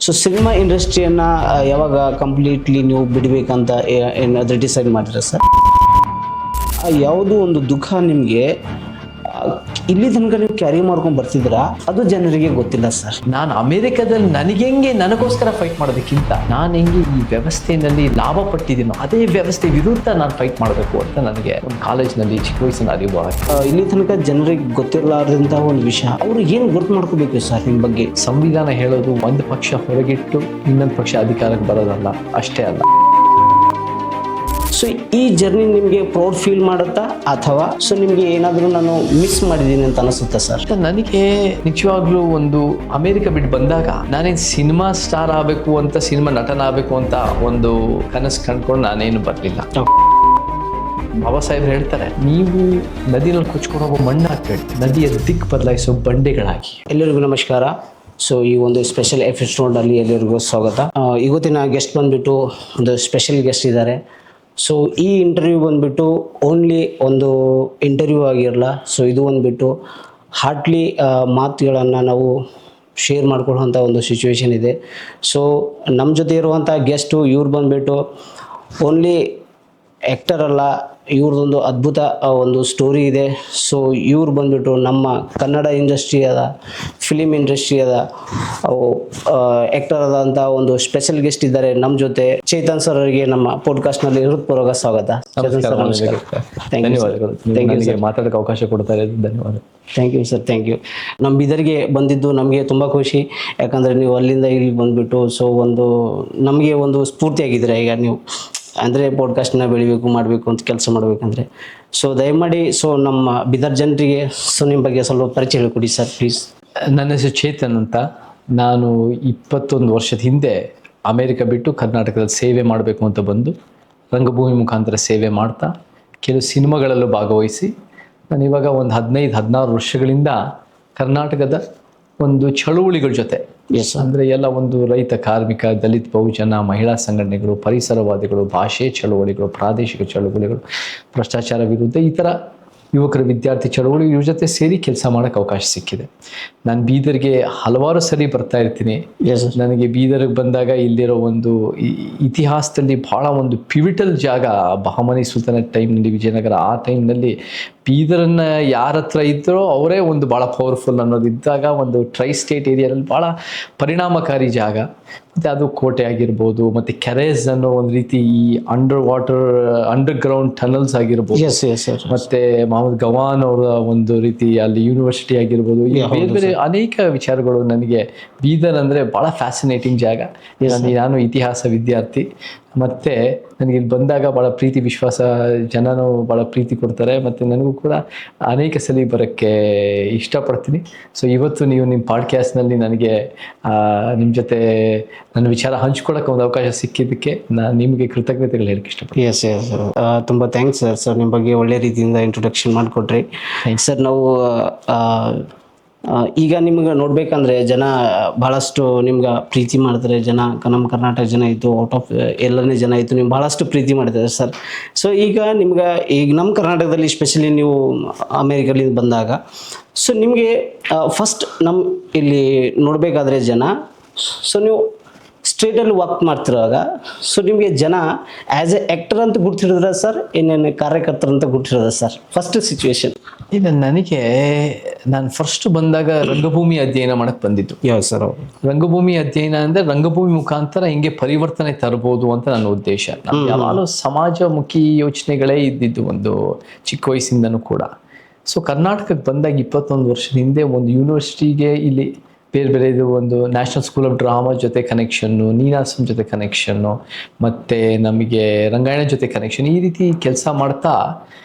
So cinema ಇಂಡಸ್ಟ್ರಿಯನ್ನು ಯಾವಾಗ completely ನೀವು ಬಿಡಬೇಕಂತ ಏನಾದರೂ ಡಿಸೈಡ್ ಮಾಡಿದ್ರೆ ಸರ್? ಯಾವುದೋ ಒಂದು ದುಃಖ ನಿಮಗೆ ಇಲ್ಲಿ ತನಕ ನೀವು ಕ್ಯಾರಿ ಮಾಡ್ಕೊಂಡು ಬರ್ತಿದ್ದೀರಾ, ಅದು ಜನರಿಗೆ ಗೊತ್ತಿಲ್ಲ ಸರ್. ನಾನು ಅಮೆರಿಕದಲ್ಲಿ ನನಗೋಸ್ಕರ ಫೈಟ್ ಮಾಡೋದಕ್ಕಿಂತ ನಾನು ಹೆಂಗೆ ಈ ವ್ಯವಸ್ಥೆಯಲ್ಲಿ ಲಾಭ ಪಟ್ಟಿದ್ದೀನೋ ಅದೇ ವ್ಯವಸ್ಥೆ ವಿರುದ್ಧ ನಾನು ಫೈಟ್ ಮಾಡಬೇಕು ಅಂತ ನನಗೆ ಒಂದು ಕಾಲೇಜ್ನಲ್ಲಿ ಚಿಕ್ಕ ವಯಸ್ಸಿನ ಅರಿವು. ಇಲ್ಲಿ ತನಕ ಜನರಿಗೆ ಗೊತ್ತಿರಲಾರ್ದಂಥ ಒಂದು ವಿಷಯ ಅವರು ಏನು ಗೊತ್ತು ಮಾಡ್ಕೋಬೇಕು ಸರ್ ನಿಮ್ಮ ಬಗ್ಗೆ? ಸಂವಿಧಾನ ಹೇಳೋದು ಒಂದು ಪಕ್ಷ ಹೊರಗಿಟ್ಟು ಇನ್ನೊಂದು ಪಕ್ಷ ಅಧಿಕಾರಕ್ಕೆ ಬರೋದಲ್ಲ, ಅಷ್ಟೇ ಅಲ್ಲ. ಸೊ ಈ ಜರ್ನಿ ನಿಮಗೆ ಪ್ರೌಡ್ ಫೀಲ್ ಮಾಡುತ್ತಾ, ಅಥವಾ ಸೊ ನಿಮಗೆ ಏನಾದರೂ ನಾನು ಮಿಸ್ ಮಾಡಿದ್ದೀನಿ ಅಂತ ಅನಿಸುತ್ತಾ ಸರ್? ನನಗೆ ನಿಜವಾಗ್ಲೂ ಒಂದು ಅಮೆರಿಕ ಬಿಟ್ಟು ಬಂದಾಗ ನಾನೇನು ಸಿನಿಮಾ ಸ್ಟಾರ್ ಆಗಬೇಕು ಅಂತ, ಸಿನಿಮಾ ನಟನ ಆಗಬೇಕು ಅಂತ ಒಂದು ಕನಸು ಕಂಡ್ಕೊಂಡು ನಾನೇನು ಬರಲಿಲ್ಲ. ಬಾಬಾ ಸಾಹೇಬ್ರು ಹೇಳ್ತಾರೆ, ನೀವು ನದಿನಲ್ಲಿ ಕೊಚ್ಕೊಂಡು ಹೋಗೋ ಮಣ್ಣು ಹಾಕ್ಬೇಡಿ, ನದಿಯ ದಿಕ್ಕು ಬದಲಾಯಿಸೋ ಬಂಡೆಗಳಾಗಿ. ಎಲ್ಲರಿಗೂ ನಮಸ್ಕಾರ. ಸೊ ಈ ಒಂದು ಸ್ಪೆಷಲ್ ಎಪಿಸೋಡಲ್ಲಿ ಎಲ್ಲರಿಗೂ ಸ್ವಾಗತ. ಇವತ್ತಿನ ಗೆಸ್ಟ್ ಬಂದುಬಿಟ್ಟು ಒಂದು ಸ್ಪೆಷಲ್ ಗೆಸ್ಟ್ ಇದ್ದಾರೆ. ಸೊ ಈ ಇಂಟರ್ವ್ಯೂ ಬಂದುಬಿಟ್ಟು ಓನ್ಲಿ ಒಂದು ಇಂಟರ್ವ್ಯೂ ಆಗಿರಲ್ಲ. ಸೊ ಇದು ಬಂದುಬಿಟ್ಟು ಹಾರ್ಟ್ಲಿ ಮಾತುಗಳನ್ನು ನಾವು ಶೇರ್ ಮಾಡ್ಕೊಳ್ಳೋವಂಥ ಒಂದು ಸಿಚುವೇಶನ್ ಇದೆ. ಸೊ ನಮ್ಮ ಜೊತೆ ಇರುವಂಥ ಗೆಸ್ಟು ಇವ್ರು ಬಂದುಬಿಟ್ಟು ಓನ್ಲಿ ಆ್ಯಕ್ಟರ್ ಅಲ್ಲ, ಇವ್ರದ್ದೊಂದು ಅದ್ಭುತ ಒಂದು ಸ್ಟೋರಿ ಇದೆ. ಸೊ ಇವ್ರು ಬಂದುಬಿಟ್ಟು ನಮ್ಮ ಕನ್ನಡ ಇಂಡಸ್ಟ್ರಿ ಅದ, ಫಿಲಿಮ್ ಇಂಡಸ್ಟ್ರಿ ಅದ, ಆ್ಯಕ್ಟರ್ ಆದಂಥ ಒಂದು ಸ್ಪೆಷಲ್ ಗೆಸ್ಟ್ ಇದ್ದಾರೆ ನಮ್ಮ ಜೊತೆ. ಚೇತನ್ ಸರ್ ಅವರಿಗೆ ನಮ್ಮ ಪಾಡ್ಕಾಸ್ಟ್ನಲ್ಲಿ ಹೃತ್ಪೂರ್ವಕ ಸ್ವಾಗತ. ಚೇತನ್ ಸರ್ ನಮಸ್ಕಾರ. ಧನ್ಯವಾದಗಳು. ಮಾತಾಡೋಕ್ಕೆ ಅವಕಾಶ ಕೊಡ್ತಾ ಇರೋದು ಧನ್ಯವಾದ. Thank you sir, thank you. ನಮ್ಮ ಬೀದರ್ಗೆ ಬಂದಿದ್ದು ನಮಗೆ ತುಂಬ ಖುಷಿ, ಯಾಕಂದರೆ ನೀವು ಅಲ್ಲಿಂದ ಇಲ್ಲಿ ಬಂದುಬಿಟ್ಟು ಸೊ ಒಂದು ನಮಗೆ ಒಂದು ಸ್ಫೂರ್ತಿಯಾಗಿದ್ದೀರಾ. ಈಗ ನೀವು ಅಂದರೆ ಪಾಡ್ಕಾಸ್ಟ್ನ ಬೆಳಿಬೇಕು ಮಾಡಬೇಕು ಅಂತ ಕೆಲಸ ಮಾಡಬೇಕಂದ್ರೆ ಸೊ ದಯಮಾಡಿ ಸೊ ನಮ್ಮ ಬೀದರ್ ಜನರಿಗೆ ಸೊ ನಿಮ್ಮ ಬಗ್ಗೆ ಸ್ವಲ್ಪ ಪರಿಚಯ ಹೇಳಿಕೊಡಿ ಸರ್ ಪ್ಲೀಸ್. ನನ್ನ ಹೆಸರು ಚೇತನ್ ಅಂತ. ನಾನು 21 ವರ್ಷದ ಹಿಂದೆ ಅಮೇರಿಕ ಬಿಟ್ಟು ಕರ್ನಾಟಕದಲ್ಲಿ ಸೇವೆ ಮಾಡಬೇಕು ಅಂತ ಬಂದು ರಂಗಭೂಮಿ ಮುಖಾಂತರ ಸೇವೆ ಮಾಡ್ತಾ ಕೆಲವು ಸಿನಿಮಾಗಳಲ್ಲೂ ಭಾಗವಹಿಸಿ ನಾನು ಇವಾಗ ಒಂದು 15-16 ವರ್ಷಗಳಿಂದ ಕರ್ನಾಟಕದ ಒಂದು ಚಳುವಳಿಗಳ ಜೊತೆ, ಅಂದರೆ ಎಲ್ಲ ಒಂದು ರೈತ, ಕಾರ್ಮಿಕ, ದಲಿತ, ಬಹುಜನ, ಮಹಿಳಾ ಸಂಘಟನೆಗಳು, ಪರಿಸರವಾದಿಗಳು, ಭಾಷೆ ಚಳುವಳಿಗಳು, ಪ್ರಾದೇಶಿಕ ಚಳುವಳಿಗಳು, ಭ್ರಷ್ಟಾಚಾರ ವಿರುದ್ಧ, ಈ ಥರ ಯುವಕರ ವಿದ್ಯಾರ್ಥಿ ಚಳುವಳಿ ಇವ್ರ ಜೊತೆ ಸೇರಿ ಕೆಲಸ ಮಾಡೋಕ್ಕೆ ಅವಕಾಶ ಸಿಕ್ಕಿದೆ. ನಾನು ಬೀದರ್ಗೆ ಹಲವಾರು ಸರಿ ಬರ್ತಾ ಇರ್ತೀನಿ. ನನಗೆ ಬೀದರ್ಗೆ ಬಂದಾಗ ಇಲ್ಲಿರೋ ಒಂದು ಇತಿಹಾಸದಲ್ಲಿ ಭಾಳ ಒಂದು ಪಿವಿಟಲ್ ಜಾಗ, ಬಹಮನಿ ಸುಲ್ತಾನತ್ ಟೈಮ್ನಲ್ಲಿ, ವಿಜಯನಗರ ಆ ಟೈಮ್ನಲ್ಲಿ ಬೀದರನ್ನು ಯಾರ ಹತ್ರ ಇದ್ದರೋ ಅವರೇ ಒಂದು ಭಾಳ ಪವರ್ಫುಲ್ ಅನ್ನೋದಿದ್ದಾಗ ಒಂದು ಟ್ರೈ ಸ್ಟೇಟ್ ಏರಿಯಾದಲ್ಲಿ ಭಾಳ ಪರಿಣಾಮಕಾರಿ ಜಾಗ. ಮತ್ತು ಅದು ಕೋಟೆ ಆಗಿರ್ಬೋದು, ಮತ್ತು ಕೆರೆಸ್ ಅನ್ನೋ ಒಂದು ರೀತಿ ಈ ಅಂಡರ್ ಗ್ರೌಂಡ್ ಟನಲ್ಸ್ ಆಗಿರ್ಬೋದು, ಮತ್ತು ಮೊಹಮ್ಮದ್ ಗವಾನ್ ಅವರ ಒಂದು ರೀತಿ ಅಲ್ಲಿ ಯೂನಿವರ್ಸಿಟಿ ಆಗಿರ್ಬೋದು, ಬೇರೆ ಬೇರೆ ಅನೇಕ ವಿಚಾರಗಳು. ನನಗೆ ಬೀದರ್ ಅಂದರೆ ಭಾಳ ಫ್ಯಾಸಿನೇಟಿಂಗ್ ಜಾಗ. ನಾನು ಇತಿಹಾಸ ವಿದ್ಯಾರ್ಥಿ. ಮತ್ತು ನನಗೆ ಇಲ್ಲಿ ಬಂದಾಗ ಭಾಳ ಪ್ರೀತಿ ವಿಶ್ವಾಸ, ಜನನೂ ಭಾಳ ಪ್ರೀತಿ ಕೊಡ್ತಾರೆ. ಮತ್ತು ನನಗೂ ಕೂಡ ಅನೇಕ ಸಲ ಬರೋಕ್ಕೆ ಇಷ್ಟಪಡ್ತೀನಿ. ಸೊ ಇವತ್ತು ನೀವು ನಿಮ್ಮ ಪಾಡ್ಕ್ಯಾಸ್ಟ್ನಲ್ಲಿ ನನಗೆ ನಿಮ್ಮ ಜೊತೆ ನನ್ನ ವಿಚಾರ ಹಂಚ್ಕೊಳ್ಳೋಕೆ ಒಂದು ಅವಕಾಶ ಸಿಕ್ಕಿದ್ದಕ್ಕೆ ನಾನು ನಿಮಗೆ ಕೃತಜ್ಞತೆಗಳು ಹೇಳಕ್ಕೆ ಇಷ್ಟಪಡ್ತೀನಿ. ಎಸ್ ಎಸ್ ತುಂಬ ಥ್ಯಾಂಕ್ಸ್ ಸರ್. ಸರ್ ನಿಮ್ಮ ಬಗ್ಗೆ ಒಳ್ಳೆ ರೀತಿಯಿಂದ ಇಂಟ್ರೊಡಕ್ಷನ್ ಮಾಡಿಕೊಟ್ರಿ ಸರ್. ನಾವು ಈಗ ನಿಮ್ಗೆ ನೋಡ್ಬೇಕಂದ್ರೆ ಜನ ಭಾಳಷ್ಟು ನಿಮ್ಗೆ ಪ್ರೀತಿ ಮಾಡ್ತಾರೆ. ಜನ ನಮ್ಮ ಕರ್ನಾಟಕ ಜನ ಆಯಿತು, ಔಟ್ ಆಫ್ ಎಲ್ಲನೇ ಜನ ಆಯಿತು, ನೀವು ಭಾಳಷ್ಟು ಪ್ರೀತಿ ಮಾಡ್ತಾರೆ ಸರ್. ಸೊ ಈಗ ಈಗ ನಮ್ಮ ಕರ್ನಾಟಕದಲ್ಲಿ ಸ್ಪೆಷಲಿ ನೀವು ಅಮೇರಿಕದಿಂದ ಬಂದಾಗ ಸೊ ನಿಮಗೆ ಫಸ್ಟ್ ನಮ್ಮ ಇಲ್ಲಿ ನೋಡಬೇಕಾದ್ರೆ ಜನ, ಸೊ ನೀವು ಸ್ಟ್ರೀಟಲ್ಲಿ ವಾಕ್ ಮಾಡ್ತಿರುವಾಗ ಸೊ ನಿಮಗೆ ಜನ ಆ್ಯಸ್ ಎ ಆ್ಯಕ್ಟರ್ ಅಂತ ಗುರ್ತಿರೋದ್ರ ಸರ್, ಏನೇನು ಕಾರ್ಯಕರ್ತರು ಅಂತ ಗುರ್ತಿರೋದ ಸರ್ ಫಸ್ಟ್ ಸಿಚುವೇಶನ್? ಇಲ್ಲ, ನಾನು ಫಸ್ಟ್ ಬಂದಾಗ ರಂಗಭೂಮಿ ಅಧ್ಯಯನ ಮಾಡಕ್ಕೆ ಬಂದಿದ್ದು. ಯಾವ ಸರ್? ರಂಗಭೂಮಿ ಅಧ್ಯಯನ ಅಂದರೆ ರಂಗಭೂಮಿ ಮುಖಾಂತರ ಹಿಂಗೆ ಪರಿವರ್ತನೆ ತರ್ಬೋದು ಅಂತ ನನ್ನ ಉದ್ದೇಶ. ಯಾವಾಗಲೂ ಸಮಾಜಮುಖಿ ಯೋಚನೆಗಳೇ ಇದ್ದಿದ್ದು ಒಂದು ಚಿಕ್ಕ ವಯಸ್ಸಿಂದನೂ ಕೂಡ. ಸೊ ಕರ್ನಾಟಕಕ್ಕೆ ಬಂದಾಗ 21 ವರ್ಷದ ಹಿಂದೆ ಒಂದು ಯೂನಿವರ್ಸಿಟಿಗೆ ಇಲ್ಲಿ ಬೇರೆ ಬೇರೆದು ಒಂದು ನ್ಯಾಷನಲ್ ಸ್ಕೂಲ್ ಆಫ್ ಡ್ರಾಮಾ ಜೊತೆ ಕನೆಕ್ಷನ್ನು, ನೀನಾಸಂ ಜೊತೆ ಕನೆಕ್ಷನ್ನು, ಮತ್ತು ನಮಗೆ ರಂಗಾಯಣ ಜೊತೆ ಕನೆಕ್ಷನ್, ಈ ರೀತಿ ಕೆಲಸ ಮಾಡ್ತಾ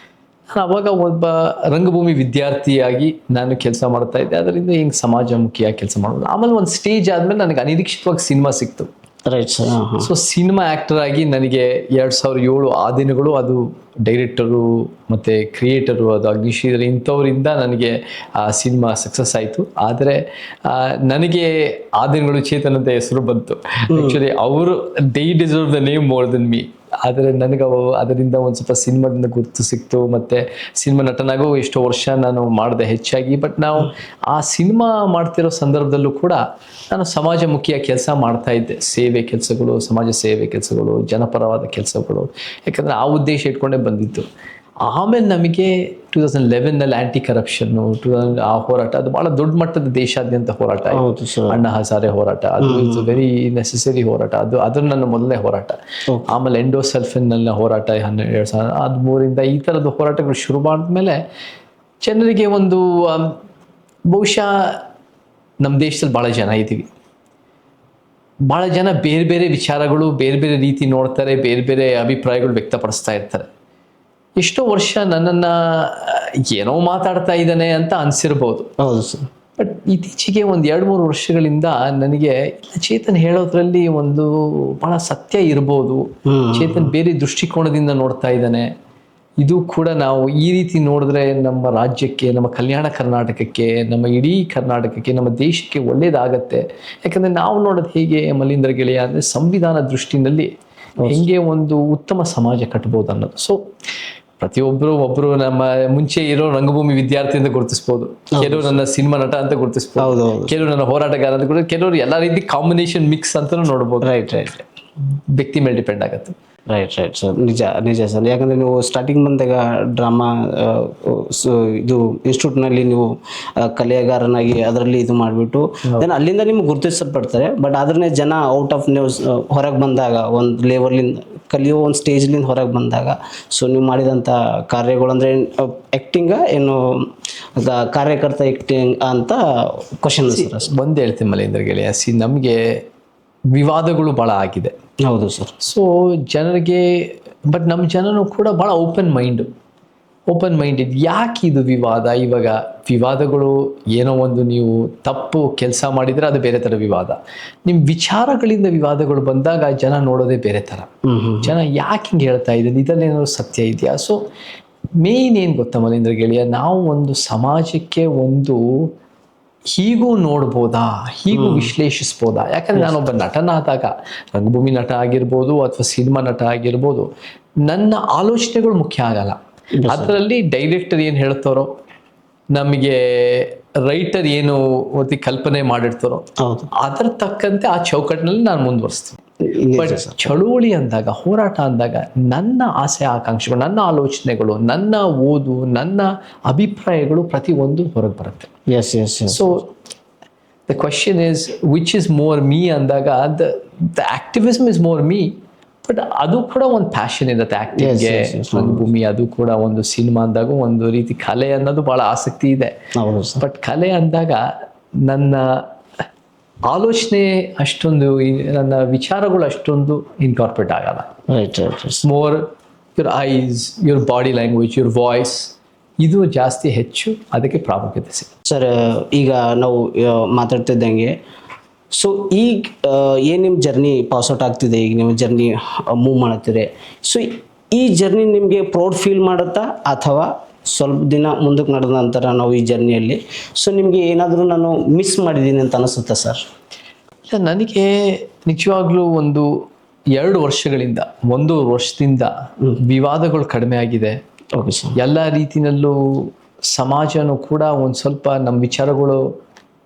ನಾನು ಅವಾಗ ಒಬ್ಬ ರಂಗಭೂಮಿ ವಿದ್ಯಾರ್ಥಿಯಾಗಿ ನಾನು ಕೆಲಸ ಮಾಡ್ತಾ ಇದ್ದೆ. ಅದರಿಂದ ಹಿಂಗೆ ಸಮಾಜಮುಖಿಯಾಗಿ ಕೆಲಸ ಮಾಡೋದು. ಆಮೇಲೆ ಒಂದು ಸ್ಟೇಜ್ ಆದಮೇಲೆ ನನಗೆ ಅನಿರೀಕ್ಷಿತವಾಗಿ ಸಿನಿಮಾ ಸಿಕ್ತು. Right sir. So cinema actor ಆಗಿ ನನಗೆ 2007 ಆ ದಿನಗಳು, ಅದು ಡೈರೆಕ್ಟರು ಮತ್ತು ಕ್ರಿಯೇಟರು, ಅದು ಅಗ್ನಿಶ್ರೀಧರ್ ಇಂಥವರಿಂದ ನನಗೆ ಆ ಸಿನಿಮಾ ಸಕ್ಸಸ್ ಆಯಿತು. ಆದರೆ ನನಗೆ ಆ ದಿನಗಳು ಚೇತನ್ ಅಂತ ಹೆಸರು ಬಂತು. ಆ್ಯಕ್ಚುಲಿ ಅವರು they deserve the name more than me. ಆದರೆ ನನಗೆ ಅದರಿಂದ ಒಂದು ಸ್ವಲ್ಪ ಸಿನಿಮಾದಿಂದ ಗುರುತು ಸಿಕ್ತು, ಮತ್ತು ಸಿನಿಮಾ ನಟನಾಗೂ ಎಷ್ಟೋ ವರ್ಷ ನಾನು ಮಾಡಿದೆ ಹೆಚ್ಚಾಗಿ. ಬಟ್ ನಾವು ಆ ಸಿನಿಮಾ ಮಾಡ್ತಿರೋ ಸಂದರ್ಭದಲ್ಲೂ ಕೂಡ ನಾನು ಸಮಾಜಮುಖಿಯಾಗಿ ಕೆಲಸ ಮಾಡ್ತಾ ಇದ್ದೆ. ಸೇವೆ ಕೆಲಸಗಳು, ಸಮಾಜ ಸೇವೆ ಕೆಲಸಗಳು, ಜನಪರವಾದ ಕೆಲಸಗಳು, ಯಾಕಂದರೆ ಆ ಉದ್ದೇಶ ಇಟ್ಕೊಂಡೇ ಬಂದಿತ್ತು. ಆಮೇಲೆ ನಮಗೆ 2011ನಲ್ಲಿ ಆ್ಯಂಟಿ ಕರಪ್ಷನ್ನು, ಆ ಹೋರಾಟ ಅದು ಭಾಳ ದೊಡ್ಡ ಮಟ್ಟದ ದೇಶಾದ್ಯಂತ ಹೋರಾಟ. ಅಣ್ಣಾ ಹಜಾರೆ ಹೋರಾಟ, ಅದು ಇಟ್ಸ್ ವೆರಿ ನೆಸೆಸರಿ ಹೋರಾಟ. ಅದು ನನ್ನ ಮೊದಲನೇ ಹೋರಾಟ. ಆಮೇಲೆ ಎಂಡೋಸಲ್ಫಿನ್ನ ಹೋರಾಟ 2013ರಿಂದ ಈ ಥರದ ಹೋರಾಟಗಳು ಶುರು ಮಾಡಿದ್ಮೇಲೆ ಜನರಿಗೆ ಒಂದು ಬಹುಶಃ ನಮ್ಮ ದೇಶದಲ್ಲಿ ಭಾಳ ಜನ ಇದ್ದೀವಿ, ಭಾಳ ಜನ ಬೇರೆ ಬೇರೆ ವಿಚಾರಗಳು, ಬೇರೆ ಬೇರೆ ರೀತಿ ನೋಡ್ತಾರೆ, ಬೇರೆ ಬೇರೆ ಅಭಿಪ್ರಾಯಗಳು ವ್ಯಕ್ತಪಡಿಸ್ತಾ ಇರ್ತಾರೆ. ಎಷ್ಟೋ ವರ್ಷ ನನ್ನನ್ನು ಏನೋ ಮಾತಾಡ್ತಾ ಇದ್ದಾನೆ ಅಂತ ಅನಿಸಿರ್ಬೋದು. ಹೌದು ಸರ್. ಬಟ್ ಇತ್ತೀಚೆಗೆ ಒಂದು 2-3 ವರ್ಷಗಳಿಂದ ನನಗೆ ಚೇತನ್ ಹೇಳೋದ್ರಲ್ಲಿ ಒಂದು ಭಾಳ ಸತ್ಯ ಇರ್ಬೋದು, ಚೇತನ್ ಬೇರೆ ದೃಷ್ಟಿಕೋನದಿಂದ ನೋಡ್ತಾ ಇದ್ದಾನೆ, ಇದು ಕೂಡ ನಾವು ಈ ರೀತಿ ನೋಡಿದ್ರೆ ನಮ್ಮ ರಾಜ್ಯಕ್ಕೆ, ನಮ್ಮ ಕಲ್ಯಾಣ ಕರ್ನಾಟಕಕ್ಕೆ, ನಮ್ಮ ಇಡೀ ಕರ್ನಾಟಕಕ್ಕೆ, ನಮ್ಮ ದೇಶಕ್ಕೆ ಒಳ್ಳೇದಾಗತ್ತೆ. ಯಾಕಂದರೆ ನಾವು ನೋಡೋದು ಹೇಗೆ ಮಲೀಂದ್ರ ಗೆಳೆಯ ಅಂದರೆ ಸಂವಿಧಾನ ದೃಷ್ಟಿನಲ್ಲಿ ಹೆಂಗೆ ಒಂದು ಉತ್ತಮ ಸಮಾಜ ಕಟ್ಬೋದು ಅನ್ನೋದು. ಸೊ ಒಬ್ರು ನಮ್ಮ ಮುಂಚೆ ಇರೋ ರಂಗಭೂಮಿ ವಿದ್ಯಾರ್ಥಿ ಅಂತ ಗುರುತಿಸ್ಬೋದು, ಕೆಲವರು ನನ್ನ ಸಿನಿಮಾ ನಟ ಅಂತ ಗುರುತಿಸ್ಬೋದು, ಕೆಲವರು ನನ್ನ ಹೋರಾಟಗಾರ ಅಂತ ಕೂಡ, ಕೆಲವರು ಎಲ್ಲ ರೀತಿ ಕಾಂಬಿನೇಷನ್ ಮಿಕ್ಸ್ ಅಂತಲೂ ನೋಡ್ಬೋದು. ರೈಟ್. ವ್ಯಕ್ತಿ ಮೇಲೆ ಡಿಪೆಂಡ್ ಆಗುತ್ತೆ. ರೈಟ್ ಸರ್, ನಿಜ ಸರ್. ಯಾಕಂದರೆ ನೀವು ಸ್ಟಾರ್ಟಿಂಗ್ ಬಂದಾಗ ಡ್ರಾಮಾ ಇದು ಇನ್ಸ್ಟಿಟ್ಯೂಟ್ನಲ್ಲಿ ನೀವು ಕಲೆಗಾರನಾಗಿ ಅದರಲ್ಲಿ ಇದು ಮಾಡಿಬಿಟ್ಟು ದೆನ್ ಅಲ್ಲಿಂದ ನಿಮ್ಗೆ ಗುರುತಿಸಲ್ಪಡ್ತಾರೆ. ಬಟ್ ಅದನ್ನೇ ಜನ ಔಟ್ ಆಫ್ ನ್ಯೂಸ್ ಹೊರಗೆ ಬಂದಾಗ, ಒಂದು ಲೆವೆಲಿಂದ ಕಲಿಯೋ ಒಂದು ಸ್ಟೇಜ್ಲಿಂದ ಹೊರಗೆ ಬಂದಾಗ, ಸೊ ನೀವು ಮಾಡಿದಂಥ ಕಾರ್ಯಗಳು ಅಂದರೆ ಆ್ಯಕ್ಟಿಂಗ ಏನು ಕಾರ್ಯಕರ್ತ ಆ್ಯಕ್ಟಿಂಗ್ ಅಂತ ಕ್ವಶನ್ ಸರ್. ಒಂದು ಹೇಳ್ತೀನಿ ಮಲೇಂದ್ರ ಗೆಳೆಯ, ನಮಗೆ ವಿವಾದಗಳು ಭಾಳ ಆಗಿದೆ. ಹೌದು ಸರ್. ಸೊ ಜನರಿಗೆ, ಬಟ್ ನಮ್ಮ ಜನನು ಕೂಡ ಭಾಳ ಓಪನ್ ಮೈಂಡೆಡ್. ಯಾಕೆ ಇದು ವಿವಾದ? ಇವಾಗ ವಿವಾದಗಳು ಏನೋ ಒಂದು ನೀವು ತಪ್ಪು ಕೆಲಸ ಮಾಡಿದರೆ ಅದು ಬೇರೆ ಥರ ವಿವಾದ, ನಿಮ್ಮ ವಿಚಾರಗಳಿಂದ ವಿವಾದಗಳು ಬಂದಾಗ ಜನ ನೋಡೋದೇ ಬೇರೆ ಥರ. ಜನ ಯಾಕೆ ಹಿಂಗೆ ಹೇಳ್ತಾ ಇದ್ದೀನಿ, ಇದರಲ್ಲೇನಾದ್ರು ಸತ್ಯ ಇದೆಯಾ? ಸೊ ಮೇಯ್ನ್ ಏನು ಗೊತ್ತಾ ಮಲೇಂದ್ರ ಗೆಳೆಯ, ನಾವು ಒಂದು ಸಮಾಜಕ್ಕೆ ಒಂದು ಹೀಗೂ ನೋಡ್ಬೋದಾ, ಹೀಗೂ ವಿಶ್ಲೇಷಿಸ್ಬೋದಾ? ಯಾಕಂದರೆ ನಾನೊಬ್ಬ ನಟನಾದಾಗ, ರಂಗಭೂಮಿ ನಟ ಆಗಿರ್ಬೋದು ಅಥವಾ ಸಿನಿಮಾ ನಟ ಆಗಿರ್ಬೋದು, ನನ್ನ ಆಲೋಚನೆಗಳು ಮುಖ್ಯ ಆಗಲ್ಲ. ಅದರಲ್ಲಿ ಡೈರೆಕ್ಟರ್ ಏನು ಹೇಳ್ತಾರೋ, ನಮಗೆ ರೈಟರ್ ಏನು ಕಲ್ಪನೆ ಮಾಡಿರ್ತಾರೋ ಅದರ ತಕ್ಕಂತೆ ಆ ಚೌಕಟ್ಟಿನಲ್ಲಿ ನಾನು ಮುಂದುವರಿಸ್ತೀನಿ. ಬಟ್ ಚಳುವಳಿ ಅಂದಾಗ, ಹೋರಾಟ ಅಂದಾಗ ನನ್ನ ಆಸೆ ಆಕಾಂಕ್ಷೆಗಳು, ನನ್ನ ಆಲೋಚನೆಗಳು, ನನ್ನ ಓದು, ನನ್ನ ಅಭಿಪ್ರಾಯಗಳು ಪ್ರತಿಯೊಂದು ಹೊರಗೆ ಬರುತ್ತೆ. So the question is which is more me ಅಂದಾಗ, the activism is more me. But ಅದು ಕೂಡ ಒಂದು ಪ್ಯಾಷನ್ ಇರುತ್ತೆ ಆ್ಯಕ್ಟಿಂಗ್ಗೆ, ರಂಗಭೂಮಿ, ಅದು ಕೂಡ ಒಂದು ಸಿನಿಮಾ ಅಂದಾಗ ಒಂದು ರೀತಿ ಕಲೆ ಅನ್ನೋದು ಭಾಳ ಆಸಕ್ತಿ ಇದೆ. ಬಟ್ ಕಲೆ ಅಂದಾಗ ನನ್ನ ಆಲೋಚನೆ ಅಷ್ಟೊಂದು, ನನ್ನ ವಿಚಾರಗಳು ಅಷ್ಟೊಂದು ಇನ್ಕಾರ್ಪೊರೇಟ್ ಆಗಲ್ಲ. More your eyes, your body language, your voice, ಇದು ಜಾಸ್ತಿ ಹೆಚ್ಚು ಅದಕ್ಕೆ ಪ್ರಾಮುಖ್ಯತೆ ಸಿಗುತ್ತೆ. ಸರ್, ಈಗ ನಾವು ಮಾತಾಡ್ತಿದ್ದಂಗೆ, ಸೊ ಈಗ ಏನು ನಿಮ್ಮ ಜರ್ನಿ ಪಾಸ್ಔಟ್ ಆಗ್ತಿದೆ, ಈಗ ನಿಮ್ಮ ಜರ್ನಿ ಮೂವ್ ಮಾಡುತ್ತಿದೆ, ಸೊ ಈ ಜರ್ನಿ ನಿಮಗೆ ಪ್ರೌಡ್ ಫೀಲ್ ಮಾಡುತ್ತಾ, ಅಥವಾ ಸ್ವಲ್ಪ ದಿನ ಮುಂದಕ್ಕೆ ನಡೆದ ನಂತರ ನಾವು ಈ ಜರ್ನಿಯಲ್ಲಿ ಸೊ ನಿಮಗೆ ಏನಾದರೂ ನಾನು ಮಿಸ್ ಮಾಡಿದ್ದೀನಿ ಅಂತ ಅನಿಸುತ್ತಾ ಸರ್? ಇಲ್ಲ, ನನಗೆ ನಿಜವಾಗ್ಲೂ ಒಂದು 2 ವರ್ಷಗಳಿಂದ, 1 ವರ್ಷದಿಂದ ವಿವಾದಗಳು ಕಡಿಮೆ ಆಗಿದೆ. Okay sir. ಎಲ್ಲ ರೀತಿಯಲ್ಲೂ ಸಮಾಜನೂ ಕೂಡ ಒಂದು ಸ್ವಲ್ಪ ನಮ್ಮ ವಿಚಾರಗಳು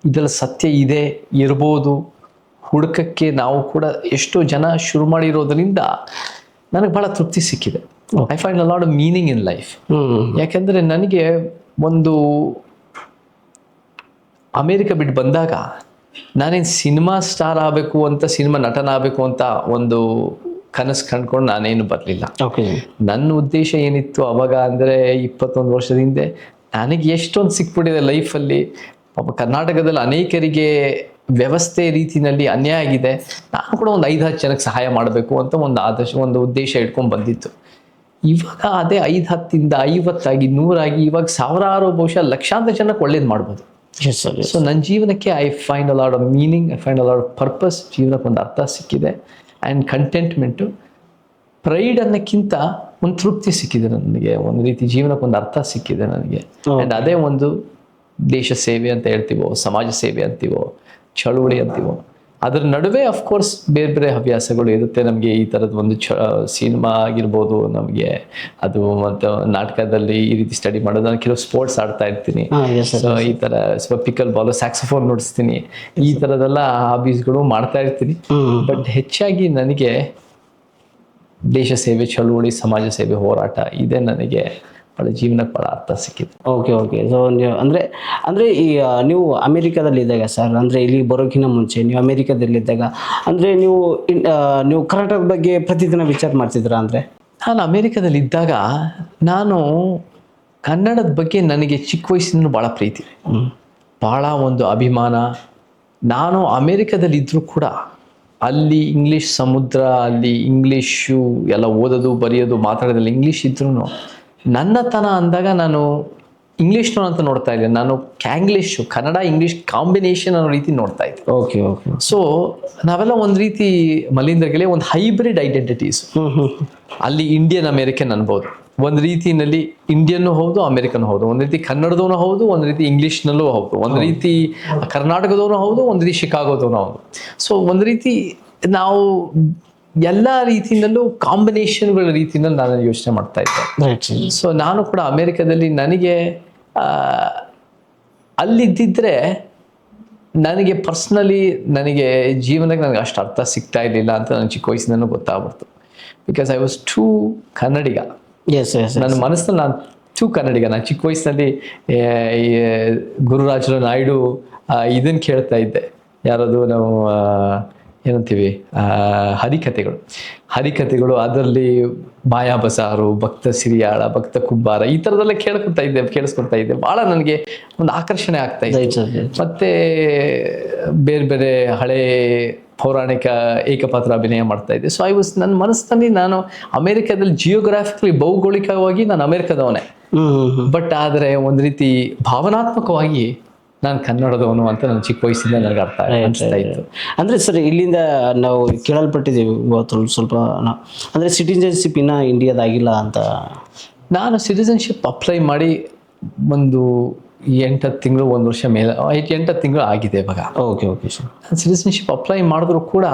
ಇದರಲ್ಲಿ ಸತ್ಯ ಇದೆ ಇರ್ಬೋದು ಹುಡುಕಕ್ಕೆ ನಾವು ಕೂಡ ಎಷ್ಟೋ ಜನ ಶುರು ಮಾಡಿರೋದ್ರಿಂದ ನನಗೆ ಭಾಳ ತೃಪ್ತಿ ಸಿಕ್ಕಿದೆ. I find a lot of meaning in life. ಯಾಕೆಂದರೆ ನನಗೆ ಒಂದು ಅಮೇರಿಕ ಬಿಟ್ಟು ಬಂದಾಗ ನಾನೇನು ಸಿನಿಮಾ ಸ್ಟಾರ್ ಆಗಬೇಕು ಅಂತ, ಸಿನಿಮಾ ನಟನ ಆಗಬೇಕು ಅಂತ ಒಂದು ಕನಸು ಕಂಡ್ಕೊಂಡು ನಾನೇನು ಬರಲಿಲ್ಲ. ನನ್ನ ಉದ್ದೇಶ ಏನಿತ್ತು ಅವಾಗ ಅಂದರೆ 21 ವರ್ಷದ ಹಿಂದೆ, ನನಗೆ ಎಷ್ಟೊಂದು ಸಿಕ್ಬಿಟ್ಟಿದೆ ಲೈಫಲ್ಲಿ. ಪಾಪ ಕರ್ನಾಟಕದಲ್ಲಿ ಅನೇಕರಿಗೆ ವ್ಯವಸ್ಥೆ ರೀತಿಯಲ್ಲಿ ಅನ್ಯಾಯ ಆಗಿದೆ, ನಾನು ಕೂಡ ಒಂದು 5-10 ಜನಕ್ಕೆ ಸಹಾಯ ಮಾಡಬೇಕು ಅಂತ ಒಂದು ಉದ್ದೇಶ ಇಟ್ಕೊಂಡು ಬಂದಿತ್ತು. ಇವಾಗ ಅದೇ 5-10 50 ಆಗಿ 100 ಆಗಿ ಇವಾಗ ಸಾವಿರಾರು, ಬಹುಶಃ ಲಕ್ಷಾಂತರ ಜನಕ್ಕೆ ಒಳ್ಳೇದು ಮಾಡ್ಬೋದು. ಸೊ ನನ್ನ ಜೀವನಕ್ಕೆ I find a lot of meaning, I find a lot of purpose. ಜೀವನಕ್ಕೆ ಒಂದು ಅರ್ಥ ಸಿಕ್ಕಿದೆ ಆ್ಯಂಡ್ ಕಂಟೆಂಟ್ಮೆಂಟು. ಪ್ರೈಡ್ ಅನ್ನೋಕ್ಕಿಂತ ಒಂದು ತೃಪ್ತಿ ಸಿಕ್ಕಿದೆ ನನಗೆ, ಒಂದು ರೀತಿ ಜೀವನಕ್ಕೆ ಒಂದು ಅರ್ಥ ಸಿಕ್ಕಿದೆ ನನಗೆ. ಆ್ಯಂಡ್ ಅದೇ ಒಂದು ದೇಶ ಸೇವೆ ಅಂತ ಹೇಳ್ತೀವೋ, ಸಮಾಜ ಸೇವೆ ಅಂತೀವೋ, ಚಳುವಳಿ ಅಂತೀವೋ, ಅದ್ರ ನಡುವೆ ಅಫ್ಕೋರ್ಸ್ ಬೇರೆ ಬೇರೆ ಹವ್ಯಾಸಗಳು ಇರುತ್ತೆ ನಮಗೆ. ಈ ಥರದ್ದು ಒಂದು ಸಿನಿಮಾ ಆಗಿರ್ಬೋದು ನಮಗೆ, ಅದು ಮತ್ತು ನಾಟಕದಲ್ಲಿ ಈ ರೀತಿ ಸ್ಟಡಿ ಮಾಡೋದು. ನಾನು ಕೆಲವು ಸ್ಪೋರ್ಟ್ಸ್ ಆಡ್ತಾ ಇರ್ತೀನಿ. ಸೊ ಈ ಥರ ಸ್ವಲ್ಪ ಪಿಕಲ್ ಬಾಲು, ಸ್ಯಾಕ್ಸೋಫೋನ್ ನುಡಿಸ್ತೀನಿ. ಈ ಥರದೆಲ್ಲ ಹಾಬೀಸ್ಗಳು ಮಾಡ್ತಾ ಇರ್ತೀನಿ. ಬಟ್ ಹೆಚ್ಚಾಗಿ ನನಗೆ ದೇಶ ಸೇವೆ, ಚಳುವಳಿ, ಸಮಾಜ ಸೇವೆ, ಹೋರಾಟ ಇದೇ ನನಗೆ ಭಾಳ ಜೀವನಕ್ಕೆ ಭಾಳ ಅರ್ಥ ಸಿಕ್ಕಿದೆ. ಓಕೆ. ಸೊ ನೀವು ಅಂದರೆ ಈ ನೀವು ಅಮೇರಿಕಾದಲ್ಲಿದ್ದಾಗ ಸರ್, ಅಂದರೆ ಇಲ್ಲಿ ಬರೋಕ್ಕಿಂತ ಮುಂಚೆ ನೀವು ಅಮೇರಿಕಾದಲ್ಲಿದ್ದಾಗ ಅಂದರೆ ನೀವು ಕರ್ನಾಟಕದ ಬಗ್ಗೆ ಪ್ರತಿದಿನ ವಿಚಾರ ಮಾಡ್ತಿದ್ರಾ? ಅಂದರೆ ನಾನು ಅಮೇರಿಕಾದಲ್ಲಿ ಇದ್ದಾಗ ನಾನು ಕನ್ನಡದ ಬಗ್ಗೆ ನನಗೆ ಚಿಕ್ಕ ವಯಸ್ಸಿನ ಭಾಳ ಪ್ರೀತಿ, ಭಾಳ ಒಂದು ಅಭಿಮಾನ. ನಾನು ಅಮೇರಿಕಾದಲ್ಲಿ ಇದ್ದರೂ ಕೂಡ ಅಲ್ಲಿ ಇಂಗ್ಲೀಷ್ ಸಮುದ್ರ, ಅಲ್ಲಿ ಇಂಗ್ಲೀಷು ಎಲ್ಲ ಓದೋದು ಬರೆಯೋದು ಮಾತಾಡೋದಿಲ್ಲ, ಇಂಗ್ಲೀಷ್ ಇದ್ರೂ ನನ್ನತನ ಅಂದಾಗ ನಾನು ಇಂಗ್ಲೀಷ್ನೋ ಅಂತ ನೋಡ್ತಾ ಇಲ್ಲ, ನಾನು ಕ್ಯಾಂಗ್ಲೀಷು, ಕನ್ನಡ ಇಂಗ್ಲೀಷ್ ಕಾಂಬಿನೇಷನ್ ಅನ್ನೋ ರೀತಿ ನೋಡ್ತಾ ಇದ್ದೆ. ಓಕೆ. ಸೊ ನಾವೆಲ್ಲ ಒಂದು ರೀತಿ ಮಲೀಂದ್ರಗಳೇ ಒಂದು ಹೈಬ್ರಿಡ್ ಐಡೆಂಟಿಟೀಸ್. ಅಲ್ಲಿ ಇಂಡಿಯನ್ ಅಮೇರಿಕನ್ ಅನ್ಬೋದು, ಒಂದು ರೀತಿಯಲ್ಲಿ ಇಂಡಿಯನ್ನೂ ಹೌದು, ಅಮೇರಿಕನ್ ಹೌದು, ಒಂದು ರೀತಿ ಕನ್ನಡದವನು ಹೌದು, ಒಂದು ರೀತಿ ಇಂಗ್ಲೀಷ್ನಲ್ಲೂ ಹೌದು, ಒಂದು ರೀತಿ ಕರ್ನಾಟಕದವನು ಹೌದು, ಒಂದು ರೀತಿ ಶಿಕಾಗೋದವನು ಹೌದು. ಸೊ ಒಂದು ರೀತಿ ನಾವು ಎಲ್ಲ ರೀತಿಯಲ್ಲೂ ಕಾಂಬಿನೇಷನ್ಗಳ ರೀತಿಯಲ್ಲಿ ನಾನು ಯೋಚನೆ ಮಾಡ್ತಾ ಇದ್ದೆ. ಸೊ ನಾನು ಕೂಡ ಅಮೇರಿಕಾದಲ್ಲಿ ನನಗೆ ಅಲ್ಲಿದ್ದಿದ್ರೆ ನನಗೆ ಪರ್ಸ್ನಲಿ ನನಗೆ ಜೀವನಕ್ಕೆ ನನಗೆ ಅಷ್ಟು ಅರ್ಥ ಸಿಗ್ತಾ ಇರಲಿಲ್ಲ ಅಂತ ನನಗೆ ಚಿಕ್ಕ ವಯಸ್ಸಿನೂ ಗೊತ್ತಾಗ್ಬಿಡ್ತು. ಬಿಕಾಸ್ ಐ ವಾಸ್ ಟೂ ಕನ್ನಡಿಗ. ನನ್ನ ಮನಸ್ಸಲ್ಲಿ ನಾನು ಟೂ ಕನ್ನಡಿಗ. ನಾನು ಚಿಕ್ಕ ವಯಸ್ಸಿನಲ್ಲಿ ಗುರುರಾಜರು ನಾಯ್ಡು ಇದನ್ನು ಕೇಳ್ತಾ ಇದ್ದೆ, ಯಾರದು ನಾವು ಏನಂತೀವಿ ಹರಿಕಥೆಗಳು, ಅದರಲ್ಲಿ ಮಾಯಾ ಬಸಾರು, ಭಕ್ತ ಸಿರಿಯಾಳ, ಭಕ್ತ ಕುಬ್ಬಾರ, ಈ ಥರದೆಲ್ಲ ಕೇಳಿಸ್ಕೊತಾ ಇದ್ದೆ. ಭಾಳ ನನಗೆ ಒಂದು ಆಕರ್ಷಣೆ ಆಗ್ತಾ ಇತ್ತು. ಮತ್ತೆ ಬೇರೆ ಬೇರೆ ಹಳೆ ಪೌರಾಣಿಕ ಏಕಪಾತ್ರ ಅಭಿನಯ ಮಾಡ್ತಾ ಇದ್ದೆ. ಸೊ ನನ್ನ ಮನಸ್ಸಿನಲ್ಲಿ ನಾನು ಅಮೇರಿಕಾದಲ್ಲಿ ಜಿಯೋಗ್ರಾಫಿಕಲಿ, ಭೌಗೋಳಿಕವಾಗಿ ನಾನು ಅಮೇರಿಕಾದವನೇ. ಬಟ್ ಆದರೆ ಒಂದು ರೀತಿ ಭಾವನಾತ್ಮಕವಾಗಿ ನಾನು ಕನ್ನಡದವನು ಅಂತ ನಾನು ಚಿಕ್ಕ ವಯಸ್ಸಿಂದ ನನಗೆ ಅನಿಸ್ತಾ ಇತ್ತು. ಅಂದರೆ ಸರ್, ಇಲ್ಲಿಂದ ನಾವು ಕೇಳಲ್ಪಟ್ಟಿದ್ದೀವಿ ಇವತ್ತು ಸ್ವಲ್ಪ, ಅಂದರೆ ಸಿಟಿಜನ್ಶಿಪ್ ಇನ್ನೂ ಇಂಡಿಯಾದಾಗಿಲ್ಲ ಅಂತ. ನಾನು ಸಿಟಿಜನ್ಶಿಪ್ ಅಪ್ಲೈ ಮಾಡಿ ಒಂದು 8-10 ತಿಂಗಳು, 1 ವರ್ಷ ಮೇಲೆ, 8-10 ತಿಂಗಳು ಆಗಿದೆ ಇವಾಗ. Okay sir. ನಾನು ಸಿಟಿಜನ್ಶಿಪ್ ಅಪ್ಲೈ ಮಾಡಿದ್ರು ಕೂಡ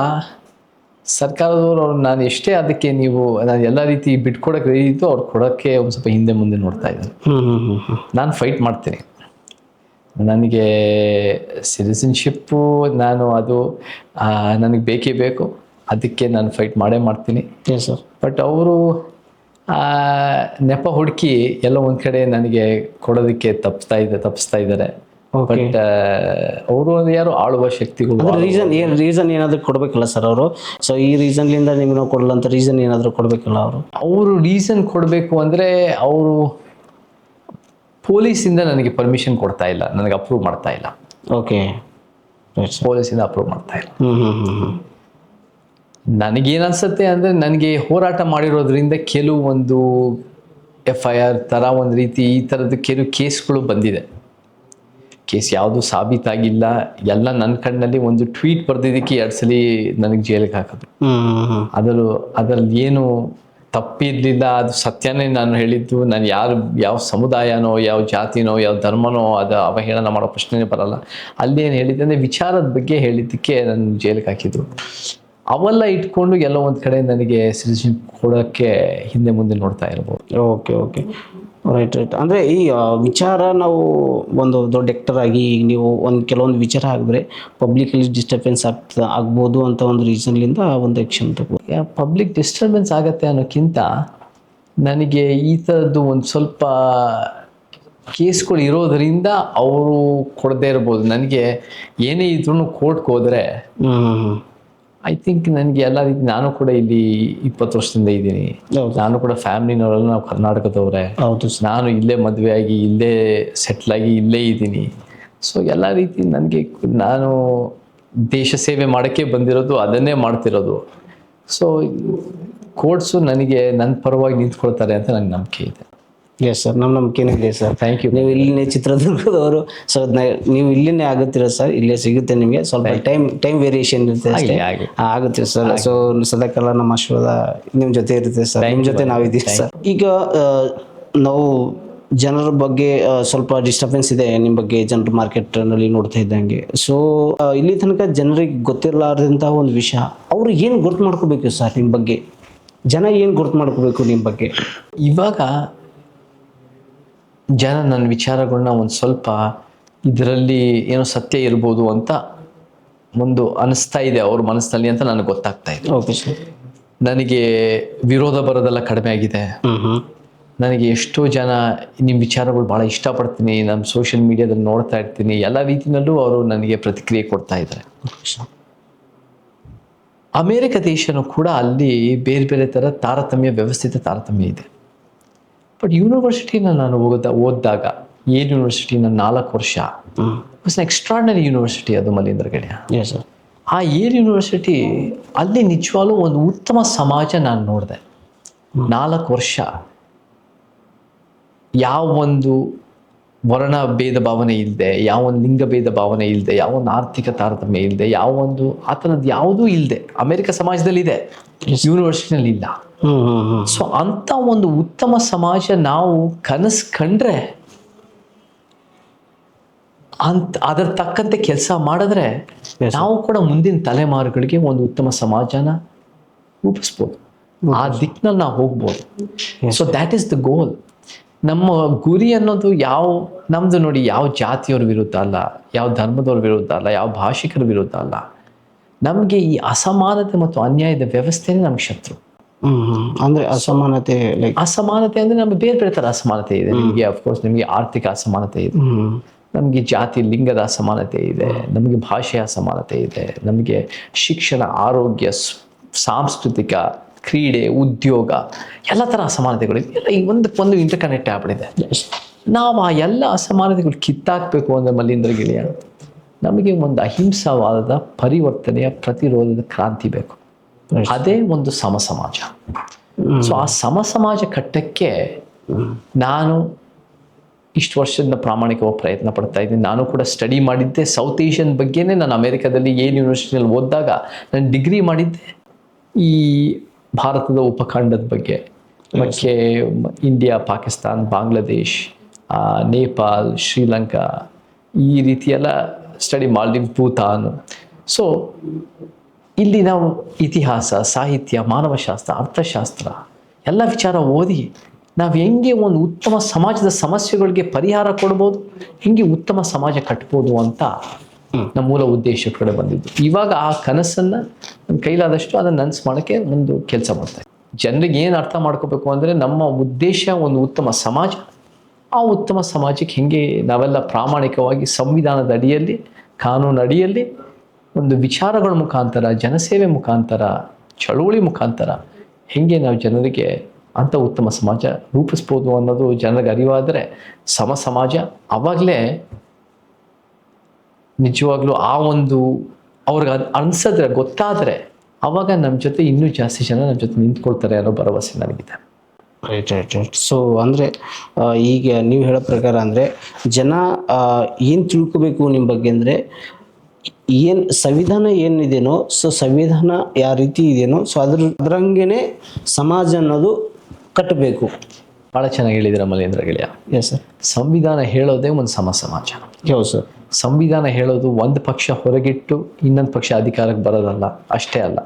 ಸರ್ಕಾರದವರು ನಾನು ಎಷ್ಟೇ ಅದಕ್ಕೆ ನಾನು ಎಲ್ಲ ರೀತಿ ಬಿಟ್ಕೊಡಕ್ಕೆ ರೆಡಿ ಇತ್ತು, ಅವ್ರು ಕೊಡೋಕ್ಕೆ ಒಂದು ಸ್ವಲ್ಪ ಹಿಂದೆ ಮುಂದೆ ನೋಡ್ತಾ ಇದ್ದಾರೆ. ನಾನು ಫೈಟ್ ಮಾಡ್ತೀನಿ. ನನಗೆ ಸಿಟಿಸನ್ಶಿಪ್ಪು ಅದು ನನಗೆ ಬೇಕೇ ಬೇಕು, ಅದಕ್ಕೆ ನಾನು ಫೈಟ್ ಮಾಡೇ ಮಾಡ್ತೀನಿ. ಸರ್. ಬಟ್ ಅವರು ನೆಪ ಹುಡುಕಿ ಎಲ್ಲ ಒಂದು ಕಡೆ ನನಗೆ ಕೊಡೋದಕ್ಕೆ ತಪ್ಪಿಸ್ತಾ ಇದ್ದಾರೆ. ಬಟ್ ಅವರು ಯಾರು ಆಳುವ ಶಕ್ತಿಗಳು. ರೀಸನ್ ಏನಾದರೂ ಕೊಡಬೇಕಲ್ಲ ಸರ್ ಅವರು? ಸೊ ಈ ರೀಸನ್ಲಿಂದ ನಿಮ್ಗೆ ನಾವು ಕೊಡಲ್ಲ ಅಂತ ರೀಸನ್ ಏನಾದರೂ ಕೊಡಬೇಕಲ್ಲ ಅವರು ರೀಸನ್ ಕೊಡಬೇಕು ಅಂದರೆ ಅವರು ಪೊಲೀಸಿಂದ ನನಗೆ ಪರ್ಮಿಷನ್ ಕೊಡ್ತಾ ಇಲ್ಲ, ನನಗೆ ಅಪ್ರೂವ್ ಮಾಡ್ತಾ ಇಲ್ಲ. ಓಕೆ. ಪೊಲೀಸಿಂದ ಅಪ್ರೂವ್ ಮಾಡ್ತಾ ಇಲ್ಲ. ನನಗೇನನ್ಸುತ್ತೆ ಅಂದರೆ ನನಗೆ ಹೋರಾಟ ಮಾಡಿರೋದ್ರಿಂದ ಕೆಲವೊಂದು FIR ಥರ ಒಂದು ರೀತಿ ಈ ಥರದ್ದು ಕೆಲವು ಕೇಸ್ಗಳು ಬಂದಿದೆ. ಕೇಸ್ ಯಾವುದು ಸಾಬೀತಾಗಿಲ್ಲ. ಎಲ್ಲ ನನ್ನ ಕಣ್ಣಲ್ಲಿ ಒಂದು ಟ್ವೀಟ್ ಬರೆದಿದ್ದಕ್ಕೆ 2 ಸಲ ನನಗೆ ಜೈಲಿಗೆ ಹಾಕೋದು. ಅದರಲ್ಲಿ ಏನು ತಪ್ಪಿರಲಿಲ್ಲ, ಅದು ಸತ್ಯನೇ ನಾನು ಹೇಳಿದ್ದು. ನಾನು ಯಾವ ಸಮುದಾಯನೋ, ಯಾವ ಜಾತಿನೋ, ಯಾವ ಧರ್ಮನೋ ಅದು ಅವಹೇಳನ ಮಾಡೋ ಪ್ರಶ್ನೆನೇ ಬರಲ್ಲ. ಅಲ್ಲೇನು ಹೇಳಿದ್ದೆ ಅಂದರೆ ವಿಚಾರದ ಬಗ್ಗೆ ಹೇಳಿದ್ದಕ್ಕೆ ನನ್ನ ಜೈಲಿಗೆ ಹಾಕಿದ್ರು. ಅವೆಲ್ಲ ಇಟ್ಕೊಂಡು ಎಲ್ಲೋ ಒಂದು ಕಡೆ ನನಗೆ ಸಿಟಿಜನ್ಶಿಪ್ ಕೊಡೋಕ್ಕೆ ಹಿಂದೆ ಮುಂದೆ ನೋಡ್ತಾ ಇರ್ಬೋದು. ಓಕೆ. ರೈಟ್. ಅಂದರೆ ಈ ವಿಚಾರ ನಾವು ಒಂದು ದೊಡ್ಡ ಆ್ಯಕ್ಟರ್ ಆಗಿ ನೀವು ಕೆಲವೊಂದು ವಿಚಾರ ಆಗಿದ್ರೆ ಪಬ್ಲಿಕಲ್ಲಿ ಡಿಸ್ಟರ್ಬೆನ್ಸ್ ಆಗ್ಬೋದು ಅಂತ ಒಂದು ರೀಸನ್ಲಿಂದ ಒಂದು ಆ್ಯಕ್ಷನ್ ತಗೋ. ಪಬ್ಲಿಕ್ ಡಿಸ್ಟರ್ಬೆನ್ಸ್ ಆಗತ್ತೆ ಅನ್ನೋಕ್ಕಿಂತ ನನಗೆ ಈ ಥರದ್ದು ಒಂದು ಸ್ವಲ್ಪ ಕೇಸ್ಗಳು ಇರೋದರಿಂದ ಅವರು ಕೊಡದೇ ಇರ್ಬೋದು. ನನಗೆ ಏನೇ ಇದ್ರೂ ಕೋರ್ಟ್ಗೆ ಹೋದರೆ ಐ ಥಿಂಕ್ ನನಗೆ ಎಲ್ಲ ರೀತಿ, ನಾನು ಕೂಡ ಇಲ್ಲಿ 20 ವರ್ಷದಿಂದ ಇದ್ದೀನಿ. ನಾನು ಕೂಡ ಫ್ಯಾಮಿಲಿನವರೆಲ್ಲ ನಾವು ಕರ್ನಾಟಕದವರೇ. ನಾನು ಇಲ್ಲೇ ಮದುವೆ ಆಗಿ, ಇಲ್ಲೇ ಸೆಟ್ಲಾಗಿ, ಇಲ್ಲೇ ಇದ್ದೀನಿ. ಸೊ ಎಲ್ಲ ರೀತಿ ನನಗೆ, ನಾನು ದೇಶ ಸೇವೆ ಮಾಡೋಕ್ಕೆ ಬಂದಿರೋದು, ಅದನ್ನೇ ಮಾಡ್ತಿರೋದು. ಸೊ ಕೋರ್ಟ್ಸು ನನಗೆ ನನ್ನ ಪರವಾಗಿ ನಿಂತ್ಕೊಳ್ತಾರೆ ಅಂತ ನನಗೆ ನಂಬಿಕೆ ಇದೆ. ಎಸ್ ಸರ್, ನಮ್ಮ ನಂಬಿಕೆನೇ ಇದೆ ಸರ್. Thank you. ನೀವು ಇಲ್ಲಿನೇ ಚಿತ್ರದುರ್ಗದವರು, ಸೊ ನೀವು ಇಲ್ಲಿನೇ ಆಗುತ್ತೀರ ಸರ್, ಇಲ್ಲೇ ಸಿಗುತ್ತೆ ನಿಮಗೆ. ಸ್ವಲ್ಪ ಟೈಮ್ ವೇರಿಯೇಷನ್ ಇರುತ್ತೆ ಆಗುತ್ತೆ ಸರ್. ಸೊ ಸದಾಕಾಲ ನಮ್ಮ ಆಶೀರ್ವಾದ ನಿಮ್ಮ ಜೊತೆ ಇರುತ್ತೆ ಸರ್, ನಿಮ್ಮ ಜೊತೆ ನಾವಿದ್ದೀವಿ ಸರ್. ಈಗ ನಾವು ಜನರ ಬಗ್ಗೆ ಸ್ವಲ್ಪ ಡಿಸ್ಟರ್ಬೆನ್ಸ್ ಇದೆ ನಿಮ್ಮ ಬಗ್ಗೆ, ಜನರ ಮಾರ್ಕೆಟ್ನಲ್ಲಿ ನೋಡ್ತಾ ಇದ್ದಂಗೆ. ಸೊ ಇಲ್ಲಿ ತನಕ ಜನರಿಗೆ ಗೊತ್ತಿರಲಾರ್ದಂಥ ಒಂದು ವಿಷಯ ಅವರು ಏನು ಗುರ್ತು ಮಾಡ್ಕೋಬೇಕು ಸರ್ ನಿಮ್ಮ ಬಗ್ಗೆ? ಜನ ಏನು ಗುರ್ತು ಮಾಡ್ಕೋಬೇಕು ನಿಮ್ಮ ಬಗ್ಗೆ? ಇವಾಗ ಜನ ನನ್ನ ವಿಚಾರಗಳನ್ನ ಒಂದು ಸ್ವಲ್ಪ ಇದರಲ್ಲಿ ಏನೋ ಸತ್ಯ ಇರ್ಬೋದು ಅಂತ ಒಂದು ಅನಿಸ್ತಾ ಇದೆ ಅವ್ರ ಮನಸ್ಸಿನಲ್ಲಿ ಅಂತ ನನಗೆ ಗೊತ್ತಾಗ್ತಾ ಇದೆ. Okay sir. ನನಗೆ ವಿರೋಧ ಬರೋದೆಲ್ಲ ಕಡಿಮೆ ಆಗಿದೆ. ನನಗೆ ಎಷ್ಟೋ ಜನ ನಿಮ್ಮ ವಿಚಾರಗಳು ಭಾಳ ಇಷ್ಟಪಡ್ತೀನಿ, ನಮ್ಮ ಸೋಷಿಯಲ್ ಮೀಡಿಯಾದಲ್ಲಿ ನೋಡ್ತಾ ಇರ್ತೀನಿ, ಎಲ್ಲ ರೀತಿಯಲ್ಲೂ ಅವರು ನನಗೆ ಪ್ರತಿಕ್ರಿಯೆ ಕೊಡ್ತಾ ಇದ್ದಾರೆ. ಅಮೇರಿಕ ದೇಶನೂ ಕೂಡ ಅಲ್ಲಿ ಬೇರೆ ಬೇರೆ ಥರ ತಾರತಮ್ಯ, ವ್ಯವಸ್ಥಿತ ತಾರತಮ್ಯ ಇದೆ. ಬಟ್ ಯೂನಿವರ್ಸಿಟಿನ ನಾನು ಓದಿದಾಗ ಏಲ್ ಯೂನಿವರ್ಸಿಟಿನ 4 ವರ್ಷ ವಾಸ್ ಎಕ್ಸ್ಟ್ರಾರ್ಡಿನರಿ ಯೂನಿವರ್ಸಿಟಿ ಅದು ಮಲೇಂದ್ರ ಗೆಳೆಯ. Yes sir. ಆ ಏಲ್ ಯೂನಿವರ್ಸಿಟಿ ಅಲ್ಲಿ ನಿಜವಾಗ್ಲೂ ಒಂದು ಉತ್ತಮ ಸಮಾಜ ನಾನು ನೋಡಿದೆ. 4 ವರ್ಷ ಯಾವ ಒಂದು ವರ್ಣ ಭೇದ ಭಾವನೆ ಇಲ್ಲದೆ, ಯಾವ ಒಂದು ಲಿಂಗ ಭೇದ ಭಾವನೆ ಇಲ್ಲದೆ, ಯಾವ ಒಂದು ಆರ್ಥಿಕ ತಾರತಮ್ಯ ಇಲ್ಲದೆ, ಯಾವ ಒಂದು ಆ ಥರದ್ದು ಯಾವುದೂ ಇಲ್ಲದೆ ಅಮೆರಿಕ ಸಮಾಜದಲ್ಲಿ ಇದೆ, ಯೂನಿವರ್ಸಿಟಿನಲ್ಲಿ ಇಲ್ಲ. ಸೊ ಅಂಥ ಒಂದು ಉತ್ತಮ ಸಮಾಜ ನಾವು ಕನಸು ಕಂಡ್ರೆ ಅದರ ತಕ್ಕಂತೆ ಕೆಲಸ ಮಾಡಿದ್ರೆ ನಾವು ಕೂಡ ಮುಂದಿನ ತಲೆಮಾರುಗಳಿಗೆ ಒಂದು ಉತ್ತಮ ಸಮಾಜನ ರೂಪಿಸ್ಬೋದು, ಆ ದಿಕ್ಕಿನಲ್ಲಿ ನಾವು ಹೋಗ್ಬೋದು. So that is the goal. ನಮ್ಮ ಗುರಿ ಅನ್ನೋದು ನಮ್ದು ನೋಡಿ, ಯಾವ ಜಾತಿಯವ್ರ ವಿರುದ್ಧ ಅಲ್ಲ, ಯಾವ ಧರ್ಮದವ್ರ ವಿರುದ್ಧ ಅಲ್ಲ, ಯಾವ ಭಾಷಿಕರ ವಿರುದ್ಧ ಅಲ್ಲ. ನಮಗೆ ಈ ಅಸಮಾನತೆ ಮತ್ತು ಅನ್ಯಾಯದ ವ್ಯವಸ್ಥೆನೇ ನಮ್ಗೆ ಶತ್ರು. ಅಂದ್ರೆ ಅಸಮಾನತೆ ಅಸಮಾನತೆ ಅಂದ್ರೆ ನಮ್ಗೆ ಬೇರೆ ಬೇರೆ ಥರ ಅಸಮಾನತೆ ಇದೆ. ನಿಮಗೆ ಅಫ್ಕೋರ್ಸ್ ನಿಮಗೆ ಆರ್ಥಿಕ ಅಸಮಾನತೆ ಇದೆ, ನಮಗೆ ಜಾತಿ ಲಿಂಗದ ಅಸಮಾನತೆ ಇದೆ, ನಮಗೆ ಭಾಷೆಯ ಅಸಮಾನತೆ ಇದೆ, ನಮಗೆ ಶಿಕ್ಷಣ, ಆರೋಗ್ಯ, ಸಾಂಸ್ಕೃತಿಕ, ಕ್ರೀಡೆ, ಉದ್ಯೋಗ ಎಲ್ಲ ಥರ ಅಸಮಾನತೆಗಳಿದೆ. ಎಲ್ಲ ಈ ಒಂದಕ್ಕೊಂದು ಇಂಟರ್ಕನೆಕ್ಟ್ ಆಗ್ಬಿಟ್ಟಿದೆ. ನಾವು ಆ ಎಲ್ಲ ಅಸಮಾನತೆಗಳು ಕಿತ್ತಾಕಬೇಕು ಅಂದರೆ ಮಲೇಂದ್ರ ಗೆಳೆಯ ನಮಗೆ ಒಂದು ಅಹಿಂಸಾವಾದದ ಪರಿವರ್ತನೆಯ ಪ್ರತಿರೋಧದ ಕ್ರಾಂತಿ ಬೇಕು. ಅದೇ ಒಂದು ಸಮ ಸಮಾಜ. ಸೊ ಆ ಸಮ ಸಮಾಜ ಕಟ್ಟಕ್ಕೆ ನಾನು ಇಷ್ಟು ವರ್ಷದಿಂದ ಪ್ರಾಮಾಣಿಕವಾಗಿ ಪ್ರಯತ್ನ ಪಡ್ತಾ ಇದ್ದೀನಿ. ನಾನು ಕೂಡ ಸ್ಟಡಿ ಮಾಡಿದ್ದೆ ಸೌತ್ ಏಷ್ಯನ್ ಬಗ್ಗೆನೇ. ನಾನು ಅಮೆರಿಕದಲ್ಲಿ ಏಲ್ ಯೂನಿವರ್ಸಿಟಿಯಲ್ಲಿ ಓದಿದಾಗ ನಾನು ಡಿಗ್ರಿ ಮಾಡಿದ್ದೆ ಈ ಭಾರತದ ಉಪಖಂಡದ ಬಗ್ಗೆ, ಮತ್ತು ಇಂಡಿಯಾ, ಪಾಕಿಸ್ತಾನ್, ಬಾಂಗ್ಲಾದೇಶ್, ನೇಪಾಲ್, ಶ್ರೀಲಂಕಾ, ಈ ರೀತಿಯೆಲ್ಲ ಸ್ಟಡಿ, ಮಾಲ್ಡೀವ್ಸ್, ಭೂತಾನ್. ಸೊ ಇಲ್ಲಿ ನಾವು ಇತಿಹಾಸ, ಸಾಹಿತ್ಯ, ಮಾನವಶಾಸ್ತ್ರ, ಅರ್ಥಶಾಸ್ತ್ರ ಎಲ್ಲ ವಿಚಾರ ಓದಿ ನಾವು ಹೆಂಗೆ ಒಂದು ಉತ್ತಮ ಸಮಾಜದ ಸಮಸ್ಯೆಗಳಿಗೆ ಪರಿಹಾರ ಕೊಡ್ಬೋದು, ಹೆಂಗೆ ಉತ್ತಮ ಸಮಾಜ ಕಟ್ಬೋದು ಅಂತ ನಮ್ಮ ಮೂಲ ಉದ್ದೇಶ ಕಡೆ ಬಂದಿದ್ದು. ಇವಾಗ ಆ ಕನಸನ್ನು ನನ್ನ ಕೈಲಾದಷ್ಟು ಅದನ್ನು ನನಸು ಮಾಡೋಕ್ಕೆ ಒಂದು ಕೆಲಸ ಮಾಡ್ತಾರೆ. ಜನರಿಗೆ ಏನು ಅರ್ಥ ಮಾಡ್ಕೋಬೇಕು ಅಂದರೆ ನಮ್ಮ ಉದ್ದೇಶ ಒಂದು ಉತ್ತಮ ಸಮಾಜ. ಆ ಉತ್ತಮ ಸಮಾಜಕ್ಕೆ ಹೆಂಗೆ ನಾವೆಲ್ಲ ಪ್ರಾಮಾಣಿಕವಾಗಿ ಸಂವಿಧಾನದ ಅಡಿಯಲ್ಲಿ, ಕಾನೂನು ಅಡಿಯಲ್ಲಿ ಒಂದು ವಿಚಾರಗಳ ಮುಖಾಂತರ, ಜನಸೇವೆ ಮುಖಾಂತರ, ಚಳುವಳಿ ಮುಖಾಂತರ ಹೆಂಗೆ ನಾವು ಜನರಿಗೆ ಅಂಥ ಉತ್ತಮ ಸಮಾಜ ರೂಪಿಸ್ಬೋದು ಅನ್ನೋದು ಜನರಿಗೆ ಅರಿವಾದರೆ ಸಮ ಸಮಾಜ ಆವಾಗಲೇ ನಿಜವಾಗ್ಲೂ ಆ ಒಂದು ಅವ್ರಿಗೆ ಅನ್ಸಿದ್ರೆ, ಗೊತ್ತಾದರೆ ಆವಾಗ ನಮ್ಮ ಜೊತೆ ಇನ್ನೂ ಜಾಸ್ತಿ ಜನ ನಮ್ಮ ಜೊತೆ ನಿಂತ್ಕೊಳ್ತಾರೆ ಅನ್ನೋ ಭರವಸೆ ನನಗಿದೆ. ರೈಟ್. ಸೊ ಅಂದರೆ ಈಗ ನೀವು ಹೇಳೋ ಪ್ರಕಾರ ಅಂದರೆ ಜನ ಏನು ತಿಳ್ಕೋಬೇಕು ನಿಮ್ಮ ಬಗ್ಗೆ ಅಂದರೆ, ಏನು ಸಂವಿಧಾನ ಏನಿದೆಯೋ, ಸೊ ಸಂವಿಧಾನ ಯಾವ ರೀತಿ ಇದೆಯೋ, ಸೊ ಅದರಂಗೆನೇ ಸಮಾಜ ಅನ್ನೋದು ಕಟ್ಟಬೇಕು. ಭಾಳ ಚೆನ್ನಾಗಿ ಹೇಳಿದ್ದೀರ ಮಲೇಂದ್ರ ಗೆಳೆಯ. Yes sir. ಸಂವಿಧಾನ ಹೇಳೋದೇ ಒಂದು ಸಮ ಸಮಾಜ. ಹೌದು ಸರ್. ಸಂವಿಧಾನ ಹೇಳೋದು ಒಂದು ಪಕ್ಷ ಹೊರಗಿಟ್ಟು ಇನ್ನೊಂದು ಪಕ್ಷ ಅಧಿಕಾರಕ್ಕೆ ಬರೋದಲ್ಲ, ಅಷ್ಟೇ ಅಲ್ಲ.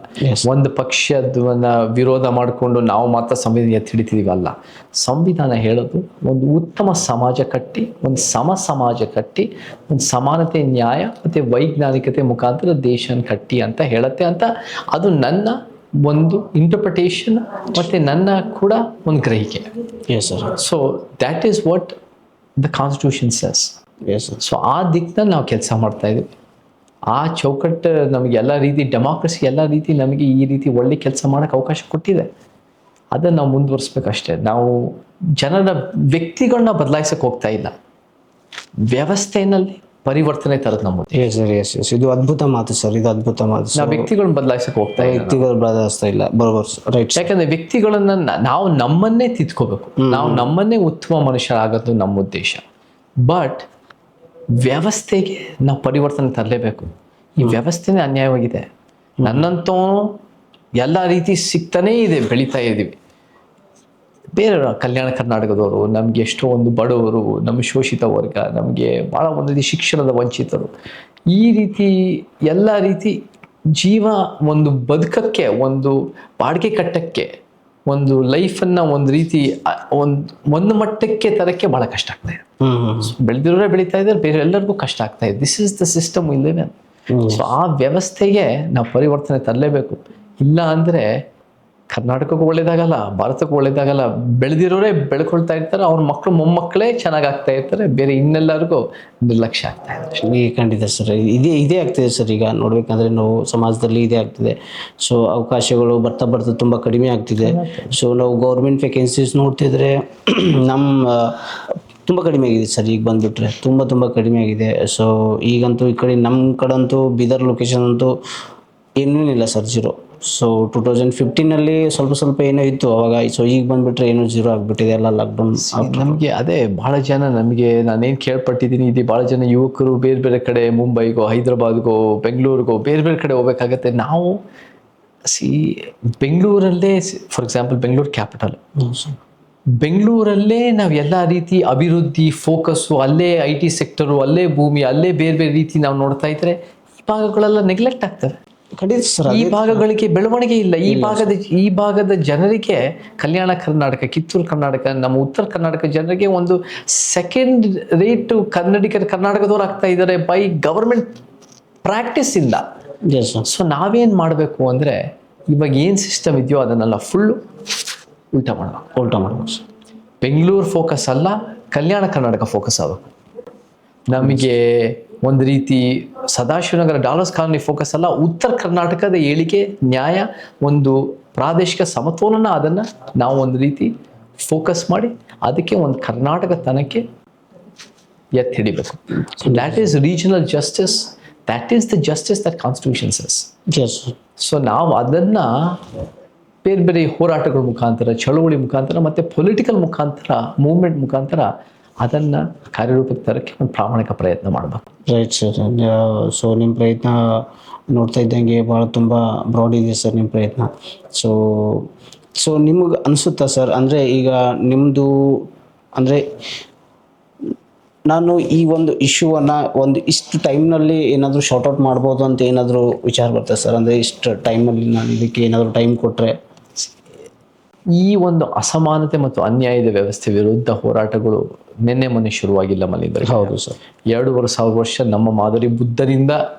ಒಂದು ಪಕ್ಷದನ್ನ ವಿರೋಧ ಮಾಡಿಕೊಂಡು ನಾವು ಮಾತ್ರ ಸಂವಿಧಾನ ಎತ್ತಿ ಹಿಡಿತೀವಿ ಅಲ್ಲ. ಸಂವಿಧಾನ ಹೇಳೋದು ಒಂದು ಉತ್ತಮ ಸಮಾಜ ಕಟ್ಟಿ, ಒಂದು ಸಮ ಸಮಾಜ ಕಟ್ಟಿ, ಒಂದು ಸಮಾನತೆ, ನ್ಯಾಯ ಮತ್ತು ವೈಜ್ಞಾನಿಕತೆ ಮುಖಾಂತರ ದೇಶನ ಕಟ್ಟಿ ಅಂತ ಹೇಳುತ್ತೆ ಅಂತ. ಅದು ನನ್ನ ಒಂದು ಇಂಟರ್ಪ್ರಿಟೇಷನ್ ಮತ್ತು ನನ್ನ ಕೂಡ ಒಂದು ಗ್ರಹಿಕೆ. Yes sir. So that is what the constitution cess. Yes sir. So ಆ ದಿಕ್ಕಿನಲ್ಲಿ ನಾವು ಕೆಲಸ ಮಾಡ್ತಾ ಇದ್ದೀವಿ. ಆ ಚೌಕಟ್ಟು ನಮಗೆ ಎಲ್ಲ ರೀತಿ ಡೆಮಾಕ್ರಸಿ, ಎಲ್ಲ ರೀತಿ ನಮಗೆ ಈ ರೀತಿ ಒಳ್ಳೆ ಕೆಲಸ ಮಾಡೋಕ್ಕೆ ಅವಕಾಶ ಕೊಟ್ಟಿದೆ. ಅದನ್ನು ನಾವು ಮುಂದುವರಿಸ್ಬೇಕಷ್ಟೇ. ನಾವು ಜನರ ವ್ಯಕ್ತಿಗಳನ್ನ ಬದಲಾಯಿಸಕ್ಕೆ ಹೋಗ್ತಾ ಇಲ್ಲ, ವ್ಯವಸ್ಥೆಯಲ್ಲಿ ಪರಿವರ್ತನೆ ತರೋದು ನಮ್ಮ. Yes sir. Yes yes. ಇದು ಅದ್ಭುತ ಮಾತು ಸರ್, ಇದು ಅದ್ಭುತ ಮಾತು. ನಾವು ವ್ಯಕ್ತಿಗಳನ್ನ ಬದಲಾಯಿಸಕ್ಕೆ ಹೋಗ್ತಾ ಇಲ್ಲ, ವ್ಯಕ್ತಿಗಳು ಬದಲಾಯಿಸ್ತಾ ಇಲ್ಲ. ಬರೋಬರ್ ರೈಟ್. ಯಾಕಂದ್ರೆ ವ್ಯಕ್ತಿಗಳನ್ನ ನಾವು ನಮ್ಮನ್ನೇ ತಿದ್ಕೋಬೇಕು, ನಾವು ನಮ್ಮನ್ನೇ ಉತ್ತಮ ಮನುಷ್ಯರಾಗೋದು ನಮ್ಮ ಉದ್ದೇಶ. ಬಟ್ ವ್ಯವಸ್ಥೆಗೆ ನಾವು ಪರಿವರ್ತನೆ ತರಲೇಬೇಕು. ಈ ವ್ಯವಸ್ಥೆನೇ ಅನ್ಯಾಯವಾಗಿದೆ. ನನ್ನಂತೂ ಎಲ್ಲ ರೀತಿ ಸಿಗ್ತಾನೇ ಇದೆ, ಬೆಳೀತಾ ಇದ್ದೀವಿ. ಬೇರೆ ಕಲ್ಯಾಣ ಕರ್ನಾಟಕದವರು, ನಮಗೆ ಎಷ್ಟೋ ಒಂದು ಬಡವರು, ನಮ್ಮ ಶೋಷಿತ ವರ್ಗ, ನಮಗೆ ಭಾಳ ಒಂದು ರೀತಿ ಶಿಕ್ಷಣದ ವಂಚಿತರು, ಈ ರೀತಿ ಎಲ್ಲ ರೀತಿ ಜೀವ ಒಂದು ಬದುಕಕ್ಕೆ, ಒಂದು ಬಾಡಿಗೆ ಕಟ್ಟಕ್ಕೆ, ಒಂದು ಲೈಫನ್ನು ಒಂದು ರೀತಿ ಒಂದು ಮಟ್ಟಕ್ಕೆ ತರಕ್ಕೆ ಭಾಳ ಕಷ್ಟ ಆಗ್ತಾ ಇದೆ. ಬೆಳೆದಿರೋರೇ ಬೆಳೀತಾ ಇದ್ದಾರೆ, ಬೇರೆ ಎಲ್ಲರಿಗೂ ಕಷ್ಟ ಆಗ್ತಾ ಇದೆ. This is the system we live in. So ಆ ವ್ಯವಸ್ಥೆಗೆ ನಾವು ಪರಿವರ್ತನೆ ತರಲೇಬೇಕು. ಇಲ್ಲ ಅಂದರೆ ಕರ್ನಾಟಕಕ್ಕೂ ಒಳ್ಳೇದಾಗಲ್ಲ, ಭಾರತಕ್ಕೂ ಒಳ್ಳೇದಾಗಲ್ಲ. ಬೆಳೆದಿರೋರೇ ಬೆಳ್ಕೊಳ್ತಾ ಇರ್ತಾರೆ, ಅವ್ರ ಮಕ್ಕಳು ಮೊಮ್ಮಕ್ಕಳೇ ಚೆನ್ನಾಗಿ ಆಗ್ತಾ ಇರ್ತಾರೆ, ಬೇರೆ ಇನ್ನೆಲ್ಲರಿಗೂ ನಿರ್ಲಕ್ಷ್ಯ ಆಗ್ತಾ ಇದೆ. ಈ ಖಂಡಿತ ಸರ್, ಇದೇ ಆಗ್ತಿದೆ ಸರ್. ಈಗ ನೋಡ್ಬೇಕಂದ್ರೆ ನಾವು ಸಮಾಜದಲ್ಲಿ ಇದೇ ಆಗ್ತಿದೆ. ಸೊ ಅವಕಾಶಗಳು ಬರ್ತಾ ಬರ್ತಾ ತುಂಬ ಕಡಿಮೆ ಆಗ್ತಿದೆ. ಸೊ ನಾವು ಗೌರ್ಮೆಂಟ್ ವೇಕೆನ್ಸೀಸ್ ನೋಡ್ತಿದ್ರೆ ನಮ್ಮ ತುಂಬ ಕಡಿಮೆ ಆಗಿದೆ ಸರ್. ಈಗ ಬಂದುಬಿಟ್ರೆ ತುಂಬ ಕಡಿಮೆ ಆಗಿದೆ. ಸೊ ಈಗಂತೂ ಈ ಕಡೆ ನಮ್ಮ ಕಡೆಂತೂ ಬೀದರ್ ಲೊಕೇಶನ್ ಅಂತೂ ಏನೂ ಇಲ್ಲ ಸರ್, 0. ಸೊ 2015 ಸ್ವಲ್ಪ ಏನೋ ಇತ್ತು ಅವಾಗ. ಸೊ ಈಗ ಬಂದುಬಿಟ್ರೆ ಏನೋ 0 ಆಗಿಬಿಟ್ಟಿದೆ, ಎಲ್ಲ ಲಾಕ್ಡೌನ್. ನಮಗೆ ಅದೇ ಭಾಳ ಜನ, ನಾನೇನು ಕೇಳ್ಪಟ್ಟಿದ್ದೀನಿ, ಇದು ಭಾಳ ಜನ ಯುವಕರು ಬೇರೆ ಬೇರೆ ಕಡೆ ಮುಂಬೈಗೋ, ಹೈದರಾಬಾದ್ಗೋ, ಬೆಂಗಳೂರಿಗೋ, ಬೇರೆ ಬೇರೆ ಕಡೆ ಹೋಗ್ಬೇಕಾಗತ್ತೆ. ನಾವು ಬೆಂಗಳೂರಲ್ಲೇ, ಫಾರ್ ಎಕ್ಸಾಂಪಲ್ ಬೆಂಗಳೂರು ಕ್ಯಾಪಿಟಲ್, ಬೆಂಗಳೂರಲ್ಲೇ ನಾವು ಎಲ್ಲ ರೀತಿ ಅಭಿವೃದ್ಧಿ ಫೋಕಸ್ಸು, ಅಲ್ಲೇ IT ಸೆಕ್ಟರು, ಅಲ್ಲೇ ಭೂಮಿ, ಅಲ್ಲೇ ಬೇರೆ ಬೇರೆ ರೀತಿ ನಾವು ನೋಡ್ತಾ ಇದ್ರೆ ಈ ಭಾಗಗಳೆಲ್ಲ ನೆಗ್ಲೆಕ್ಟ್ ಆಗ್ತವೆ. ಖಂಡಿತ ಸರ್. ಈ ಭಾಗಗಳಿಗೆ ಬೆಳವಣಿಗೆ ಇಲ್ಲ. ಈ ಭಾಗದ ಜನರಿಗೆ ಕಲ್ಯಾಣ ಕರ್ನಾಟಕ, ಕಿತ್ತೂರು ಕರ್ನಾಟಕ, ನಮ್ಮ ಉತ್ತರ ಕರ್ನಾಟಕ ಜನರಿಗೆ ಒಂದು ಸೆಕೆಂಡ್ ರೇಟ್ ಕರ್ನಾಟಕದವ್ರು ಆಗ್ತಾ ಇದ್ದಾರೆ ಬೈ ಗವರ್ಮೆಂಟ್ ಪ್ರಾಕ್ಟೀಸ್ ಇಲ್ಲ. ಸೊ ನಾವೇನು ಮಾಡಬೇಕು ಅಂದರೆ, ಇವಾಗ ಏನು ಸಿಸ್ಟಮ್ ಇದೆಯೋ ಅದನ್ನೆಲ್ಲ ಫುಲ್ಲು ಉಲ್ಟಾ ಮಾಡಬೇಕು. ಬೆಂಗಳೂರು ಫೋಕಸ್ ಅಲ್ಲ, ಕಲ್ಯಾಣ ಕರ್ನಾಟಕ ಫೋಕಸ್ ಆಗಬೇಕು. ನಮಗೆ ಒಂದು ರೀತಿ ಸದಾಶಿವನಗರ ಡಾಲರ್ಸ್ ಕಾಲನಿ ಫೋಕಸ್ ಅಲ್ಲ, ಉತ್ತರ ಕರ್ನಾಟಕದ ಏಳಿಗೆ, ನ್ಯಾಯ, ಒಂದು ಪ್ರಾದೇಶಿಕ ಸಮತೋಲನ, ಅದನ್ನು ನಾವು ಒಂದು ರೀತಿ ಫೋಕಸ್ ಮಾಡಿ ಅದಕ್ಕೆ ಒಂದು ಕರ್ನಾಟಕ ತನಕ್ಕೆ ಎತ್ತಿ ಹಿಡಿಬೇಕು. So that is regional justice, that is the justice that constitution cess. So ನಾವು ಅದನ್ನು ಬೇರೆ ಬೇರೆ ಹೋರಾಟಗಳ ಮುಖಾಂತರ, ಚಳುವಳಿ ಮುಖಾಂತರ ಮತ್ತು ಪೊಲಿಟಿಕಲ್ ಮುಖಾಂತರ, ಮೂವ್ಮೆಂಟ್ ಮುಖಾಂತರ ಅದನ್ನು ಕಾರ್ಯರೂಪಕ್ಕೆ ತರೋಕ್ಕೆ ಒಂದು ಪ್ರಾಮಾಣಿಕ ಪ್ರಯತ್ನ ಮಾಡಬೇಕು. Right sir. ಸೊ ನಿಮ್ಮ ಪ್ರಯತ್ನ ನೋಡ್ತಾ ಇದ್ದಂಗೆ ಭಾಳ ತುಂಬ ಬ್ರಾಡ್ ಇದೆ ಸರ್ ನಿಮ್ಮ ಪ್ರಯತ್ನ. ಸೊ ನಿಮಗೆ ಅನಿಸುತ್ತಾ ಸರ್, ಅಂದರೆ ಈಗ ನಿಮ್ಮದು ಅಂದರೆ ನಾನು ಈ ಒಂದು ಇಶ್ಯೂವನ್ನು ಇಷ್ಟು ಟೈಮ್ನಲ್ಲಿ ಏನಾದರೂ ಶಾರ್ಟ್ಔಟ್ ಮಾಡ್ಬೋದು ಅಂತ ಏನಾದರೂ ವಿಚಾರ ಬರ್ತದೆ ಸರ್? ಅಂದರೆ ಇಷ್ಟು ಟೈಮಲ್ಲಿ ನಾನು ಇದಕ್ಕೆ ಏನಾದರೂ ಟೈಮ್ ಕೊಟ್ಟರೆ? ಈ ಒಂದು ಅಸಮಾನತೆ ಮತ್ತು ಅನ್ಯಾಯದ ವ್ಯವಸ್ಥೆ ವಿರುದ್ಧ ಹೋರಾಟಗಳು ನಿನ್ನೆ ಮೊನ್ನೆ ಶುರುವಾಗಿಲ್ಲ ಮಲ್ಲಿಂದ್ರ. ಹೌದು ಸರ್. 2,500 ವರ್ಷ ನಮ್ಮ ಮಾದರಿ ಬುದ್ಧರಿಂದ